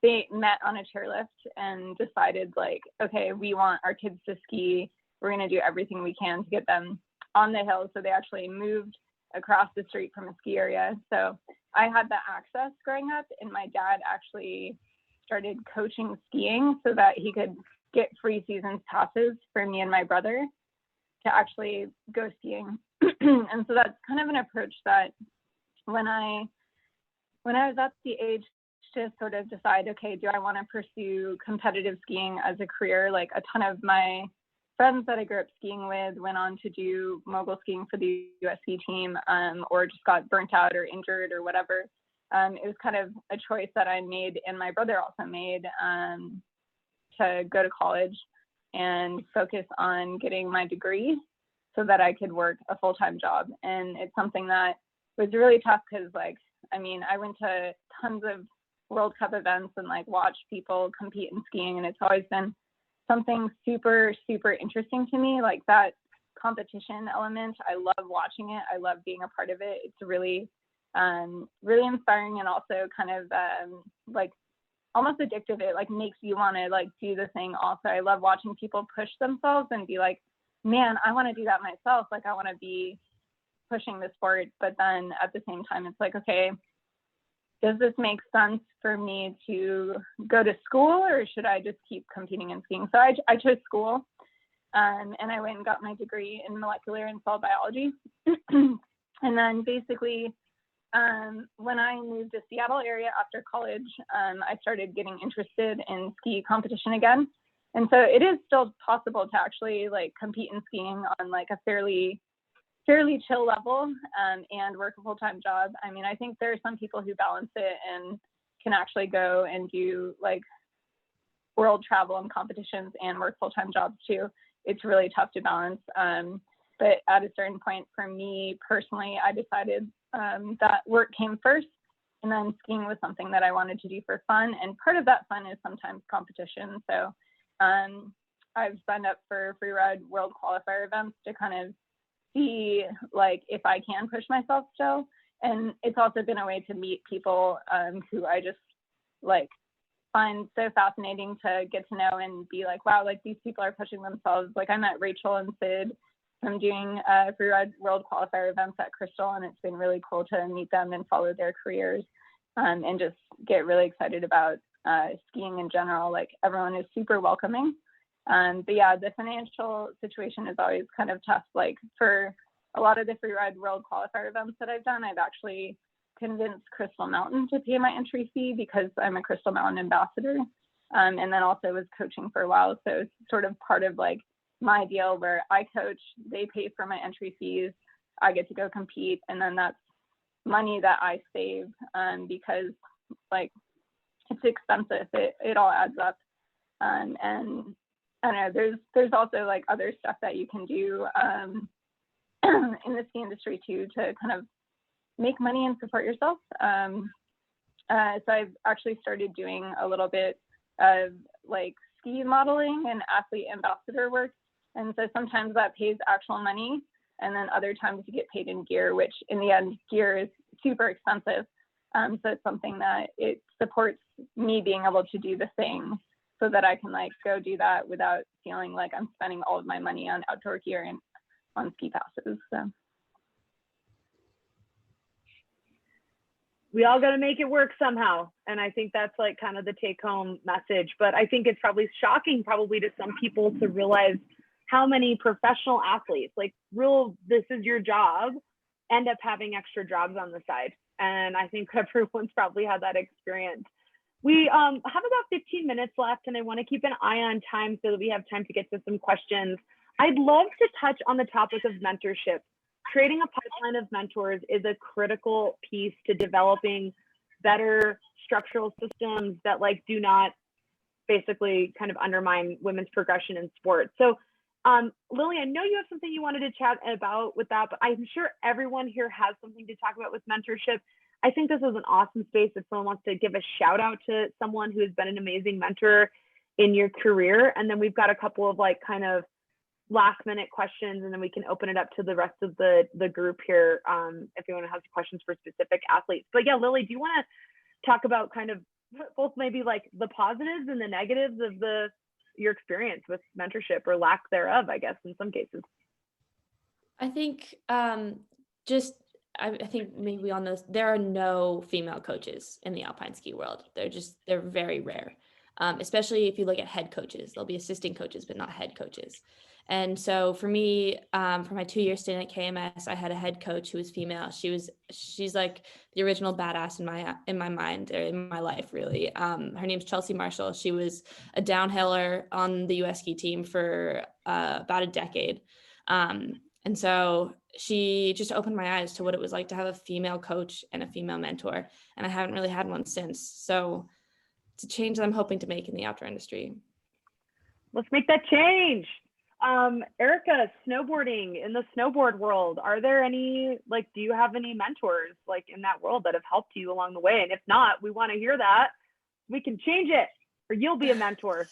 They met on a chairlift and decided, like, okay, we want our kids to ski. We're going to do everything we can to get them on the hill. So they actually moved across the street from a ski area. So I had the access growing up, and my dad actually started coaching skiing so that he could get free seasons passes for me and my brother to actually go skiing. And so that's kind of an approach that when I was at the age to sort of decide, okay, do I want to pursue competitive skiing as a career? Like, a ton of my friends that I grew up skiing with went on to do mogul skiing for the US ski team, or just got burnt out or injured or whatever. It was kind of a choice that I made, and my brother also made, to go to college and focus on getting my degree so that I could work a full-time job. And it's something that was really tough because, like, I mean, I went to tons of World Cup events and like watched people compete in skiing, and it's always been something super, super interesting to me. Like, that competition element, I love watching it. I love being a part of it. It's really, really inspiring, and also kind of like almost addictive. It like makes you want to like do the thing also. I love watching people push themselves and be like, man, I want to do that myself. Like, I want to be pushing the sport. But then at the same time, it's like, okay, does this make sense for me to go to school, or should I just keep competing and skiing? So I chose school, and I went and got my degree in molecular and cell biology. And then basically, when I moved to Seattle area after college, I started getting interested in ski competition again. And so it is still possible to actually like compete in skiing on like a fairly chill level, and work a full-time job. I mean, I think there are some people who balance it and can actually go and do like world travel and competitions and work full-time jobs too, it's really tough to balance. But at a certain point for me personally, I decided that work came first, and then skiing was something that I wanted to do for fun. And part of that fun is sometimes competition. So I've signed up for Freeride World Qualifier events to kind of see like if I can push myself still. And it's also been a way to meet people who I just like find so fascinating to get to know and be like, wow, like these people are pushing themselves. Like I met Rachel and Sid from doing Freeride World Qualifier events at Crystal, and it's been really cool to meet them and follow their careers and just get really excited about skiing in general. Like everyone is super welcoming. But yeah, the financial situation is always kind of tough. Like for a lot of the Freeride World Qualifier events that I've done, I've actually convinced Crystal Mountain to pay my entry fee because I'm a Crystal Mountain ambassador. And then also was coaching for a while. So it's sort of part of like my deal where I coach, they pay for my entry fees, I get to go compete, and then that's money that I save because like it's expensive. It all adds up. And I don't know, there's also like other stuff that you can do in the ski industry too to kind of make money and support yourself. So I've actually started doing a little bit of like ski modeling and athlete ambassador work. And so sometimes that pays actual money, and then other times you get paid in gear, which in the end, gear is super expensive. So it's something that it supports me being able to do the thing so that I can like go do that without feeling like I'm spending all of my money on outdoor gear and on ski passes. So we all got to make it work somehow. And I think that's like kind of the take home message. But I think it's probably shocking probably to some people to realize how many professional athletes, like this is your job, end up having extra jobs on the side. And I think everyone's probably had that experience. We have about 15 minutes left, and I want to keep an eye on time so that we have time to get to some questions. I'd love to touch on the topic of mentorship. Creating a pipeline of mentors is a critical piece to developing better structural systems that like do not basically kind of undermine women's progression in sport. So Lily, I know you have something you wanted to chat about with that, but I'm sure everyone here has something to talk about with mentorship. I think this is an awesome space if someone wants to give a shout out to someone who has been an amazing mentor in your career. And then we've got a couple of like kind of last minute questions, and then we can open it up to the rest of the group here if anyone has questions for specific athletes. But yeah, Lily, do you want to talk about kind of both maybe like the positives and the negatives of your experience with mentorship, or lack thereof, I guess, in some cases? I think I think maybe we all know there are no female coaches in the alpine ski world. They're very rare, especially if you look at head coaches. There'll be assistant coaches, but not head coaches. And so for me, for my 2-year stint at KMS, I had a head coach who was female. She's like the original badass in my mind, or in my life, really. Her name's Chelsea Marshall. She was a downhiller on the US ski team for about a decade. And so she just opened my eyes to what it was like to have a female coach and a female mentor. And I haven't really had one since. So it's a change that I'm hoping to make in the outdoor industry. Let's make that change. Erika, snowboarding, in the snowboard world, are there any, like, do you have any mentors like in that world that have helped you along the way? And if not, we want to hear that. We can change it, or you'll be a mentor.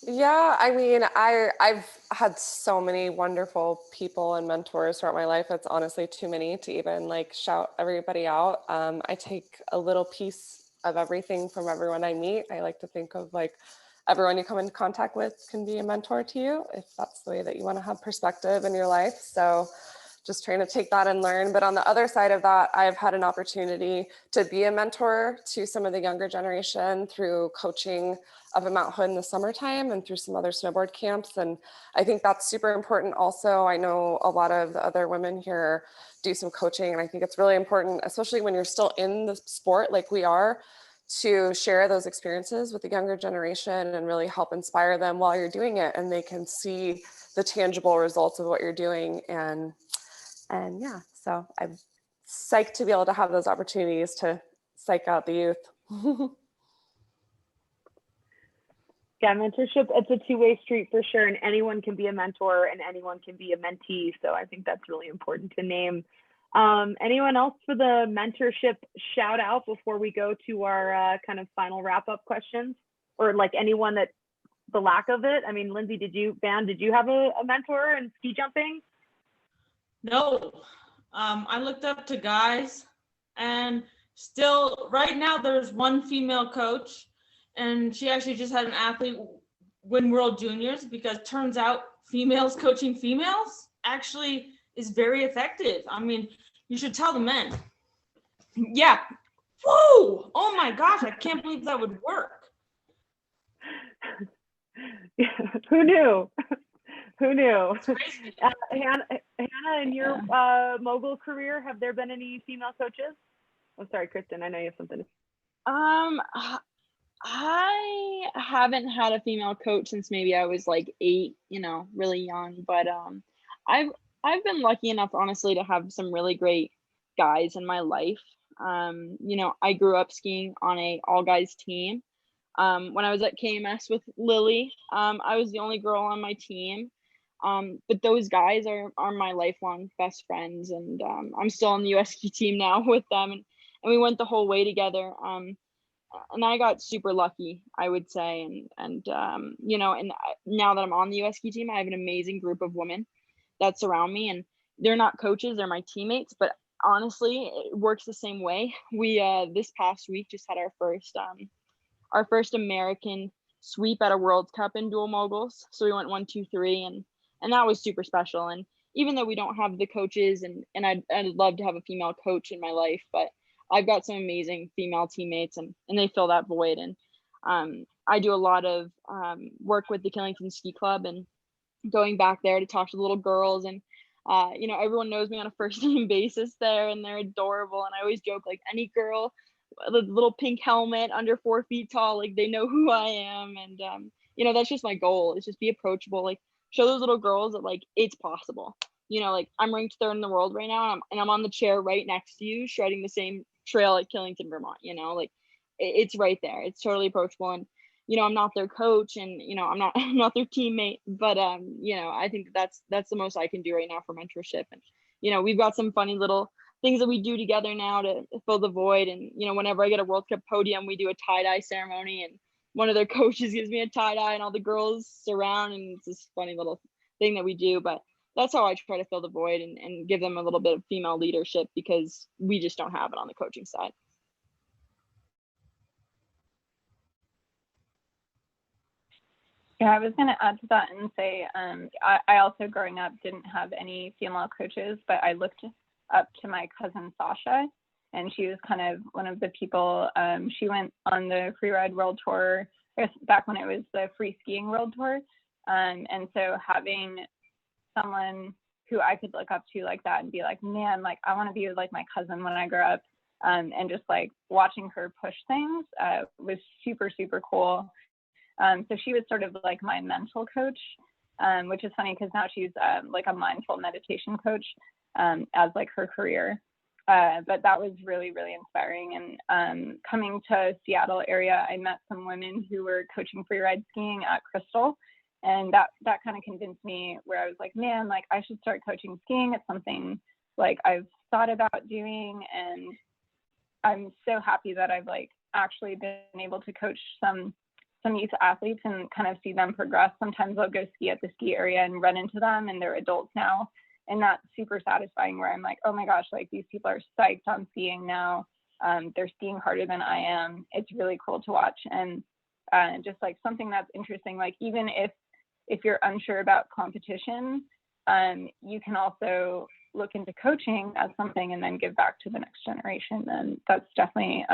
Yeah, I mean, I've had so many wonderful people and mentors throughout my life. It's honestly too many to even like shout everybody out. I take a little piece of everything from everyone I meet. I like to think of like everyone you come in contact with can be a mentor to you, if that's the way that you want to have perspective in your life. So just trying to take that and learn. But on the other side of that, I've had an opportunity to be a mentor to some of the younger generation through coaching up at Mount Hood in the summertime and through some other snowboard camps. And I think that's super important also. I know a lot of the other women here do some coaching, and I think it's really important, especially when you're still in the sport like we are, to share those experiences with the younger generation and really help inspire them while you're doing it, and they can see the tangible results of what you're doing. And yeah, so I'm psyched to be able to have those opportunities to psych out the youth. Yeah, mentorship, it's a two-way street for sure, and anyone can be a mentor and anyone can be a mentee. So I think that's really important to name. Anyone else for the mentorship shout out before we go to our kind of final wrap-up questions? Or like anyone that the lack of it? I mean, Lindsay, did you have a mentor in ski jumping? No, I looked up to guys, and still right now there's one female coach, and she actually just had an athlete win World Juniors, because turns out females coaching females actually is very effective. I mean, you should tell the men. Yeah. Whoa! Oh my gosh, I can't believe that would work. Who knew? Who knew? Hannah, in your mogul career, have there been any female coaches? Oh, sorry, Kristen, I know you have something to say. I haven't had a female coach since maybe I was like 8, really young. But I've been lucky enough, honestly, to have some really great guys in my life. I grew up skiing on a all guys team. When I was at KMS with Lily, I was the only girl on my team. But those guys are my lifelong best friends, and I'm still on the US ski team now with them, and we went the whole way together. And I got super lucky, I would say, and now that I'm on the US ski team, I have an amazing group of women that surround me, and they're not coaches, they're my teammates, but honestly, it works the same way. We this past week just had our first American sweep at a World Cup in dual moguls. So we went 1, 2, 3, and that was super special. And even though we don't have the coaches, and I'd love to have a female coach in my life, but I've got some amazing female teammates, and they fill that void. And I do a lot of work with the Killington Ski Club, and going back there to talk to the little girls, and everyone knows me on a first name basis there, and they're adorable. And I always joke, like, any girl, the little pink helmet under 4 feet tall, like, they know who I am. And that's just my goal, is just be approachable, like show those little girls that like it's possible. Like, I'm ranked 3rd in the world right now, and I'm on the chair right next to you shredding the same trail at Killington, Vermont. Like, it's right there. It's totally approachable. And I'm not their coach, and I'm not their teammate, but I think that's the most I can do right now for mentorship. And we've got some funny little things that we do together now to fill the void. And whenever I get a World Cup podium, we do a tie-dye ceremony, and one of their coaches gives me a tie-dye, and all the girls surround, and it's this funny little thing that we do. But that's how I try to fill the void and give them a little bit of female leadership, because we just don't have it on the coaching side. Yeah, I was going to add to that and say, I also, growing up, didn't have any female coaches, but I looked up to my cousin Sasha, and she was kind of one of the people. She went on the Freeride World Tour, I guess back when it was the Free Skiing World Tour. And so having someone who I could look up to like that and be like, man, like, I want to be like my cousin when I grow up, and just like watching her push things was super, super cool. So she was sort of like my mental coach, which is funny because now she's like a mindful meditation coach as like her career. But that was really, really inspiring. And coming to Seattle area, I met some women who were coaching freeride skiing at Crystal. And that kind of convinced me, where I was like, man, like, I should start coaching skiing. It's something like I've thought about doing. And I'm so happy that I've like actually been able to coach some youth athletes and kind of see them progress. Sometimes I'll go ski at the ski area and run into them, and they're adults now. And that's super satisfying, where I'm like, oh my gosh, like, these people are psyched on skiing now. They're skiing harder than I am. It's really cool to watch. And just like something that's interesting, like, even if you're unsure about competition, you can also look into coaching as something and then give back to the next generation. And that's definitely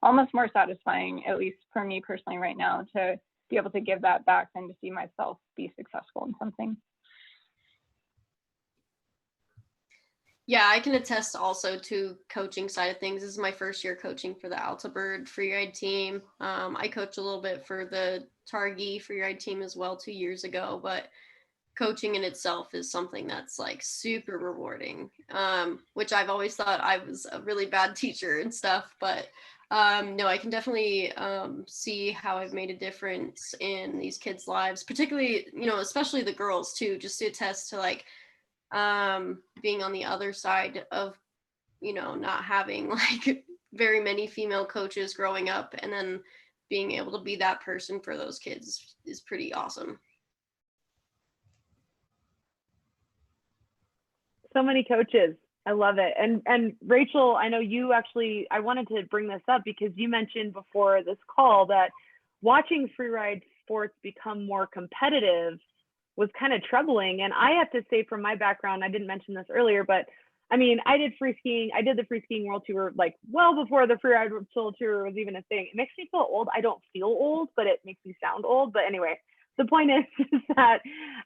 almost more satisfying, at least for me personally right now, to be able to give that back than to see myself be successful in something. Yeah, I can attest also to coaching side of things. This is my first year coaching for the Altabird freeride team. I coached a little bit for the Targhee freeride team as well 2 years ago, but coaching in itself is something that's like super rewarding, which I've always thought I was a really bad teacher and stuff, but No, I can definitely see how I've made a difference in these kids' lives, particularly, especially the girls too, just to attest to like being on the other side of, not having like very many female coaches growing up, and then being able to be that person for those kids is pretty awesome. So many coaches. I love it. And Rachel, I know you actually, I wanted to bring this up because you mentioned before this call that watching freeride sports become more competitive was kind of troubling. And I have to say, from my background, I didn't mention this earlier, but I mean, I did free skiing. I did the free skiing world tour like well before the freeride world tour was even a thing. It makes me feel old. I don't feel old, but it makes me sound old. But anyway, the point is that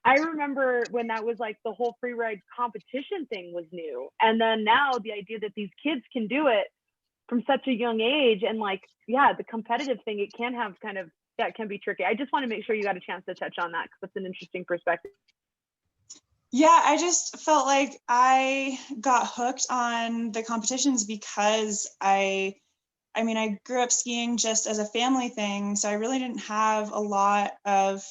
I remember when that was like the whole freeride competition thing was new. And then now the idea that these kids can do it from such a young age, and like, yeah, the competitive thing, it can have kind of, that can be tricky. I just want to make sure you got a chance to touch on that because it's an interesting perspective. Yeah, I just felt like I got hooked on the competitions because I grew up skiing just as a family thing. So I really didn't have a lot of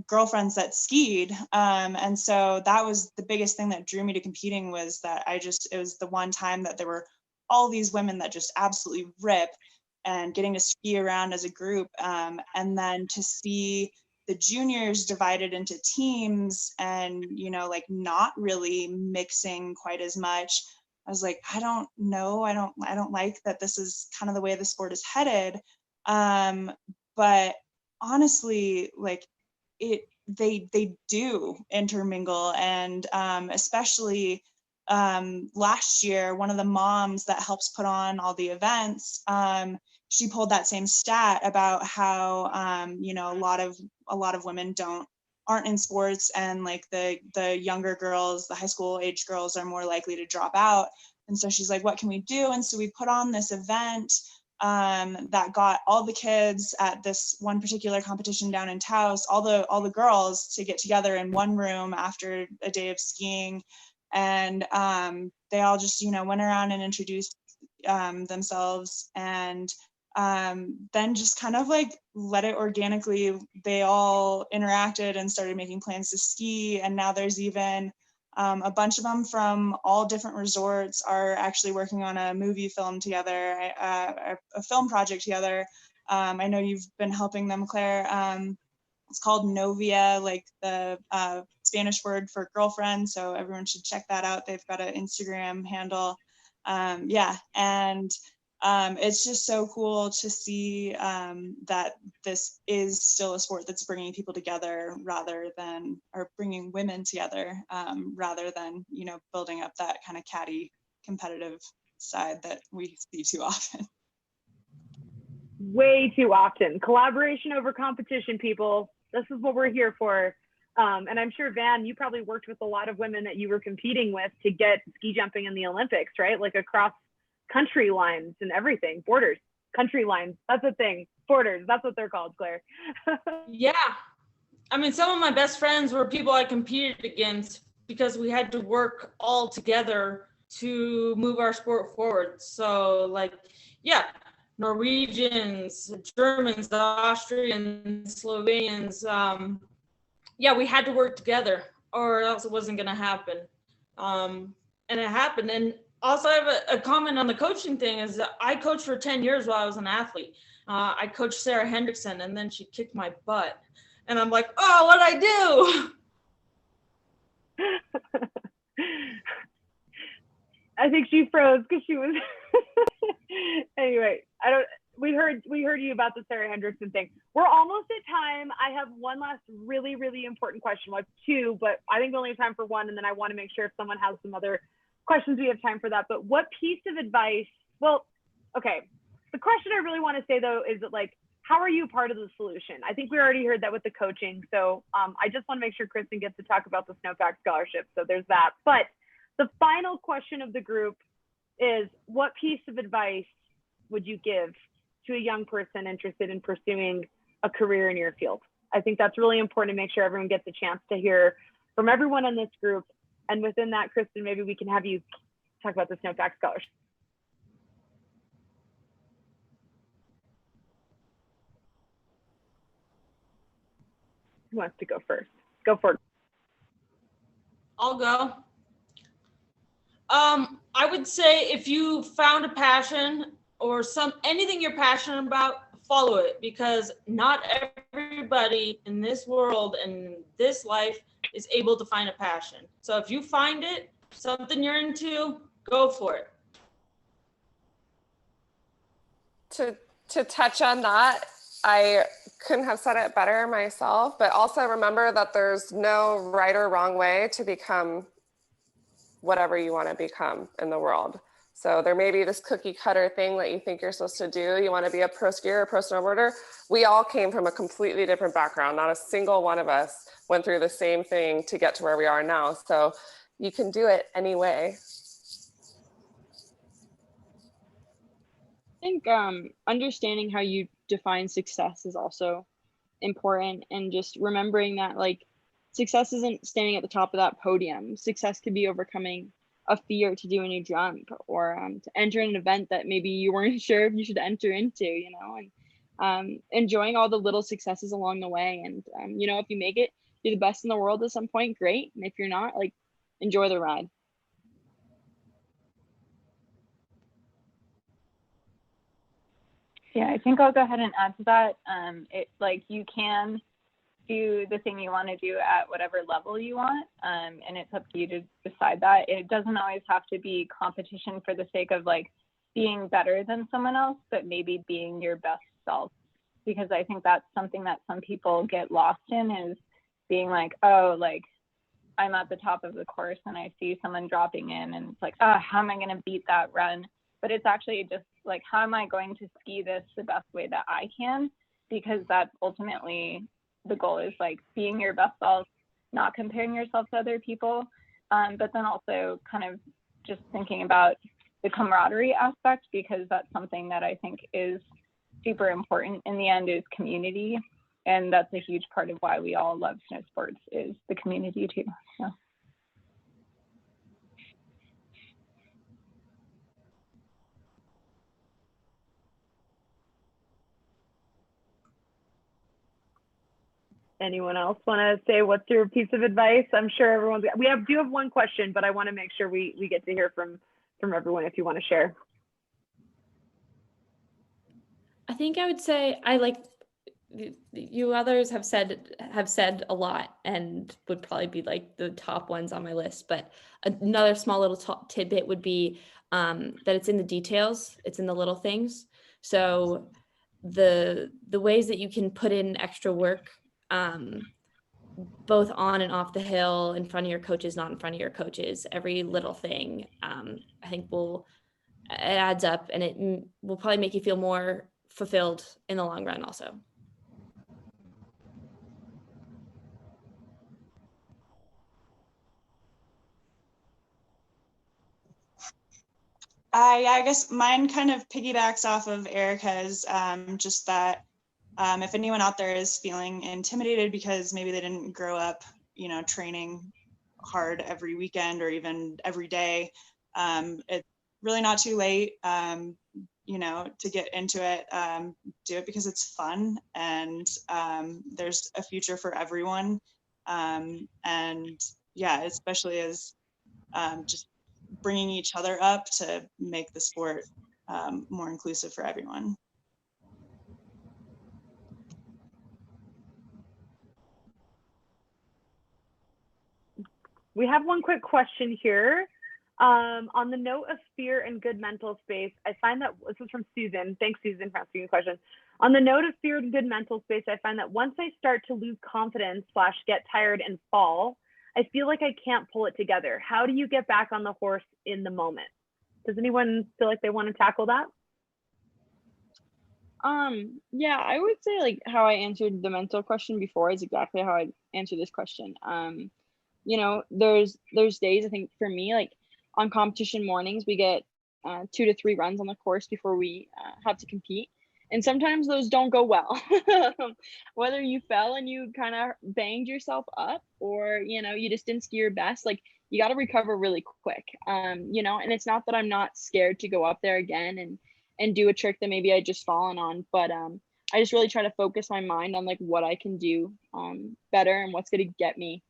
girlfriends that skied. And so that was the biggest thing that drew me to competing, was that it was the one time that there were all these women that just absolutely rip, and getting to ski around as a group. And then to see the juniors divided into teams and, like not really mixing quite as much. I was like, I don't know. I don't like that this is kind of the way the sport is headed. But honestly, like they do intermingle. And especially last year, one of the moms that helps put on all the events, she pulled that same stat about how, a lot of women aren't in sports, and like the younger girls, the high school age girls, are more likely to drop out. And so she's like, what can we do? And so we put on this event that got all the kids at this one particular competition down in Taos, all the girls, to get together in one room after a day of skiing. And they all just, went around and introduced themselves, and then just kind of like let it organically. They all interacted and started making plans to ski. And now there's even a bunch of them from all different resorts are actually working on a movie film together, a film project together. I know you've been helping them, Claire. It's called Novia, like the Spanish word for girlfriend. So everyone should check that out. They've got an Instagram handle. And it's just so cool to see that this is still a sport that's bringing people together or bringing women together, rather than, building up that kind of catty competitive side that we see too often. Way too often. Collaboration over competition, people. This is what we're here for. And I'm sure, Van, you probably worked with a lot of women that you were competing with to get ski jumping in the Olympics, right? Like across country lines and everything. Borders, country lines, that's a thing. Borders, that's what they're called, Claire. Yeah. I mean, some of my best friends were people I competed against because we had to work all together to move our sport forward. So like, yeah, Norwegians, Germans, Austrians, Slovenians, yeah, we had to work together or else it wasn't going to happen. And it happened. And also, I have a comment on the coaching thing is that I coached for 10 years while I was an athlete. I coached Sarah Hendrickson, and then she kicked my butt. And I'm like, oh, what'd I do? I think she froze because she was, anyway, we heard you about the Sarah Hendrickson thing. We're almost at time. I have one last really, really important question. Well, two, but I think we only have time for one. And then I want to make sure if someone has some other questions, we have time for that. But what piece of advice, well, okay. The question I really want to say though, is that like, how are you part of the solution? I think we already heard that with the coaching. So I just want to make sure Kristen gets to talk about the Snowpack Scholarship. So there's that. But the final question of the group is, what piece of advice would you give to a young person interested in pursuing a career in your field? I think that's really important to make sure everyone gets a chance to hear from everyone in this group. And within that, Kristen, maybe we can have you talk about the Snowpack Scholarship. Who wants to go first? Go for it. I'll go. I would say if you found a passion or anything you're passionate about, follow it, because not everybody in this world and this life is able to find a passion. So if you find it, something you're into, go for it. To touch on that, I couldn't have said it better myself, but also remember that there's no right or wrong way to become whatever you want to become in the world. So there may be this cookie cutter thing that you think you're supposed to do. You want to be a pro skier or pro snowboarder. We all came from a completely different background. Not a single one of us went through the same thing to get to where we are now. So you can do it anyway. I think understanding how you define success is also important, and just remembering that like success isn't standing at the top of that podium. Success could be overcoming a fear to do a new jump, or to enter an event that maybe you weren't sure if you should enter into, you know, and enjoying all the little successes along the way. And you know, if you make it, you're the best in the world at some point, great. And if you're not, like, enjoy the ride. Yeah, I think I'll go ahead and add to that. Like, you can do the thing you want to do at whatever level you want, and it's up to you to decide that. It doesn't always have to be competition for the sake of like being better than someone else, but maybe being your best self, because I think that's something that some people get lost in, is being like, oh, like I'm at the top of the course and I see someone dropping in and it's like, oh, how am I going to beat that run? But it's actually just like, how am I going to ski this the best way that I can? Because that's ultimately the goal, is like being your best self, not comparing yourself to other people, but then also kind of just thinking about the camaraderie aspect, because that's something that I think is super important in the end, is community. And that's a huge part of why we all love snow sports, is the community too. So. Anyone else want to say what's your piece of advice? I'm sure everyone's got, we do have one question, but I want to make sure we get to hear from everyone if you want to share. I think I would say, I like, you others have said a lot and would probably be like the top ones on my list, but another small little tidbit would be that it's in the details, it's in the little things. So the ways that you can put in extra work, both on and off the hill, in front of your coaches, not in front of your coaches, every little thing, I think it adds up, and it will probably make you feel more fulfilled in the long run also. Yeah, I guess mine kind of piggybacks off of Erika's, just that if anyone out there is feeling intimidated because maybe they didn't grow up, you know, training hard every weekend or even every day, it's really not too late, you know, to get into it. Do it because it's fun, and there's a future for everyone. And yeah, especially as just bringing each other up to make the sport more inclusive for everyone. We have one quick question here. On the note of fear and good mental space, I find that, this is from Susan. Thanks, Susan, for asking a question. On the note of fear and good mental space, I find that once I start to lose confidence / get tired and fall, I feel like I can't pull it together. How do you get back on the horse in the moment? Does anyone feel like they want to tackle that? Yeah, I would say like how I answered the mental question before is exactly how I answer this question. You know, there's days, I think for me, like on competition mornings, we get 2 to 3 runs on the course before we have to compete. And sometimes those don't go well. Whether you fell and you kind of banged yourself up, or, you know, you just didn't ski your best, like you got to recover really quick. You know, and it's not that I'm not scared to go up there again and do a trick that maybe I just fallen on, but I just really try to focus my mind on like what I can do better and what's going to get me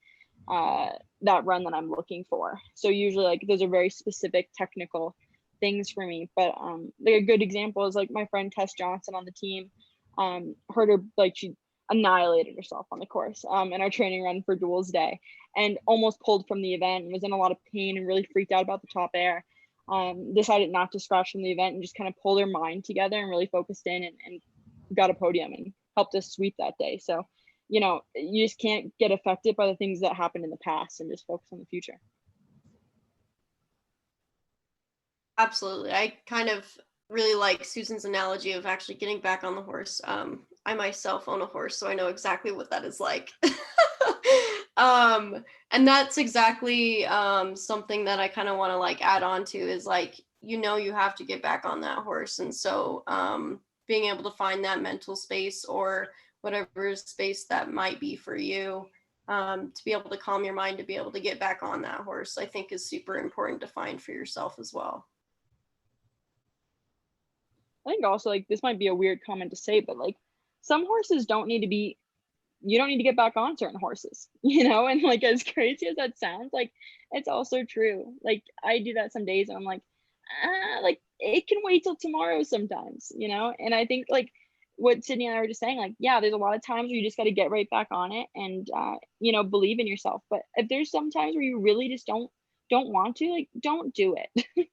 that run that I'm looking for. So usually like those are very specific technical things for me. But like a good example is like my friend Tess Johnson on the team, heard her, like she annihilated herself on the course in our training run for duels day, and almost pulled from the event and was in a lot of pain and really freaked out about the top air. Decided not to scratch from the event and just kind of pulled her mind together and really focused in and got a podium and helped us sweep that day. So, you know, you just can't get affected by the things that happened in the past and just focus on the future. Absolutely. I kind of really like Susan's analogy of actually getting back on the horse. I myself own a horse, so I know exactly what that is like. And that's exactly something that I kind of want to like add on to is like, you know, you have to get back on that horse. And so being able to find that mental space or whatever space that might be for you, to be able to calm your mind, to be able to get back on that horse, I think is super important to find for yourself as well. I think also like this might be a weird comment to say, but like some horses don't need to be, you don't need to get back on certain horses, you know? And like as crazy as that sounds, like it's also true. Like I do that some days and I'm like it can wait till tomorrow sometimes, you know? And I think like what Sydney and I were just saying, like, yeah, there's a lot of times where you just got to get right back on it and you know, believe in yourself. But if there's some times where you really just don't want to, like, don't do it.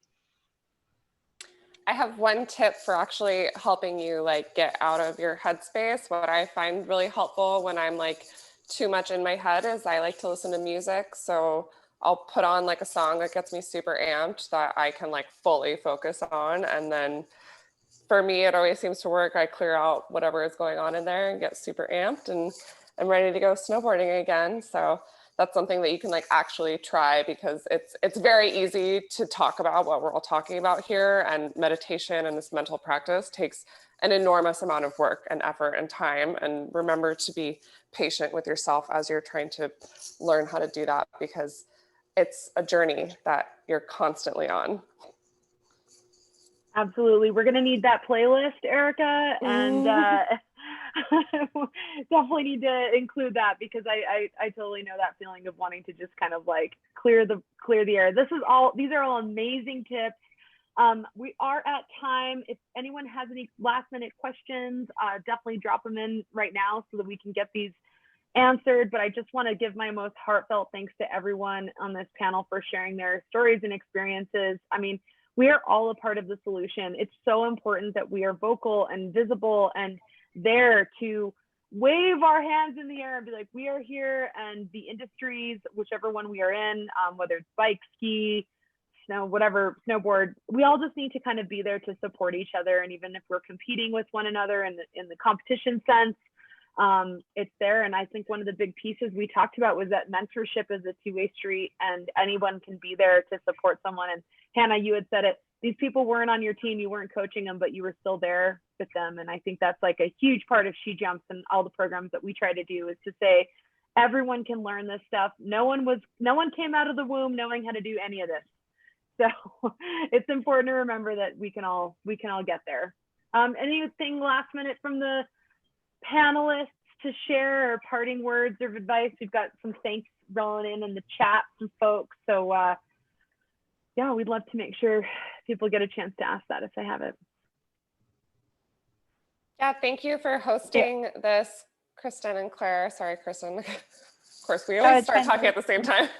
I have one tip for actually helping you like get out of your headspace. What I find really helpful when I'm like too much in my head is I like to listen to music. So I'll put on like a song that gets me super amped that I can like fully focus on. And then for me, it always seems to work. I clear out whatever is going on in there and get super amped and I'm ready to go snowboarding again. So that's something that you can like actually try because it's very easy to talk about what we're all talking about here, and meditation and this mental practice takes an enormous amount of work and effort and time. And remember to be patient with yourself as you're trying to learn how to do that, because it's a journey that you're constantly on. Absolutely. We're going to need that playlist, Erika, and definitely need to include that because I totally know that feeling of wanting to just kind of like clear the air. These are all amazing tips. We are at time. If anyone has any last minute questions, definitely drop them in right now so that we can get these answered. But I just want to give my most heartfelt thanks to everyone on this panel for sharing their stories and experiences. I mean, we are all a part of the solution. It's so important that we are vocal and visible and there to wave our hands in the air and be like, we are here. And the industries, whichever one we are in, whether it's bike, ski, snow, whatever, snowboard, we all just need to kind of be there to support each other. And even if we're competing with one another in the competition sense, it's there. And I think one of the big pieces we talked about was that mentorship is a two-way street and anyone can be there to support someone. And Hannah, you had said it, these people weren't on your team, you weren't coaching them, but you were still there with them. And I think that's like a huge part of SheJumps and all the programs that we try to do is to say, everyone can learn this stuff. No one came out of the womb knowing how to do any of this. So it's important to remember that we can all get there. Anything last minute from the panelists to share, or parting words of advice? We've got some thanks rolling in the chat from folks. So yeah, we'd love to make sure people get a chance to ask that if they have it. Yeah, thank you for hosting this, Kristen and Claire. Sorry, Kristen. Of course, we always start talking at the same time.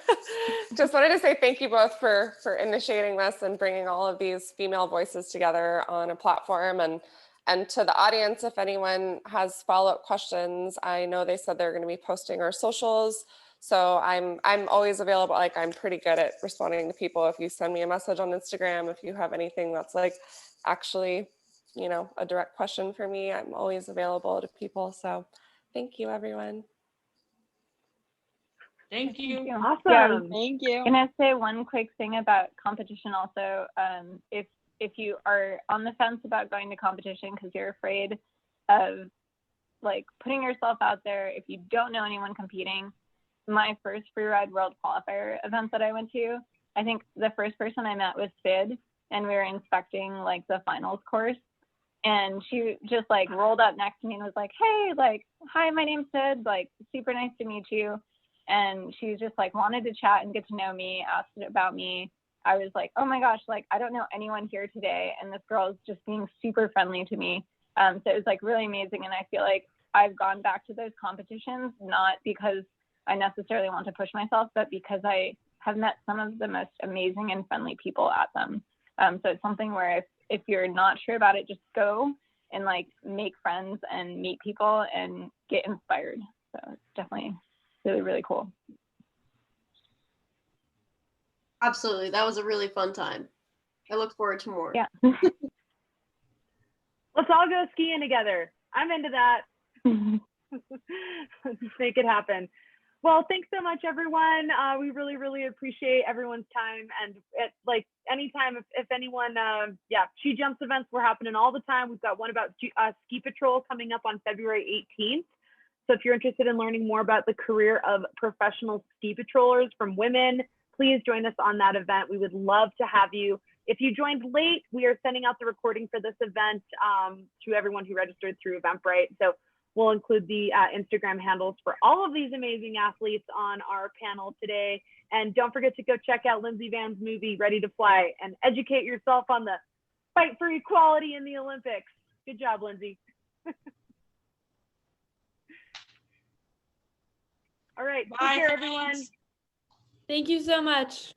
Just wanted to say thank you both for initiating this and bringing all of these female voices together on a platform. And to the audience, if anyone has follow-up questions, I know they said they're going to be posting our socials. So I'm always available. Like, I'm pretty good at responding to people. If you send me a message on Instagram, if you have anything that's like actually, you know, a direct question for me, I'm always available to people. So thank you, everyone. Thank you. Awesome. Yeah, Thank you. I'm gonna say one quick thing about competition also. If you are on the fence about going to competition because you're afraid of like putting yourself out there, if you don't know anyone competing, my first Freeride World Qualifier event that I went to, I think the first person I met was Sid, and we were inspecting like the finals course. And she just like rolled up next to me and was like, hey, like, hi, my name's Sid, like, super nice to meet you. And she just like wanted to chat and get to know me, asked about me. I was like, oh my gosh, like, I don't know anyone here today. And this girl is just being super friendly to me. So it was like really amazing. And I feel like I've gone back to those competitions, not because I necessarily want to push myself, but because I have met some of the most amazing and friendly people at them. So it's something where if you're not sure about it, just go and like make friends and meet people and get inspired. So it's definitely really, really cool. Absolutely. That was a really fun time. I look forward to more. Yeah. Let's all go skiing together. I'm into that. Let's make it happen. Well, thanks so much, everyone. We really, really appreciate everyone's time. And like anytime, if anyone, SheJumps events were happening all the time. We've got one about Ski Patrol coming up on February 18th. So if you're interested in learning more about the career of professional ski patrollers from women, please join us on that event. We would love to have you. If you joined late, we are sending out the recording for this event to everyone who registered through Eventbrite. So we'll include the Instagram handles for all of these amazing athletes on our panel today. And don't forget to go check out Lindsay Vann's movie, Ready to Fly, and educate yourself on the fight for equality in the Olympics. Good job, Lindsay. All right, take care, everyone. Thank you so much.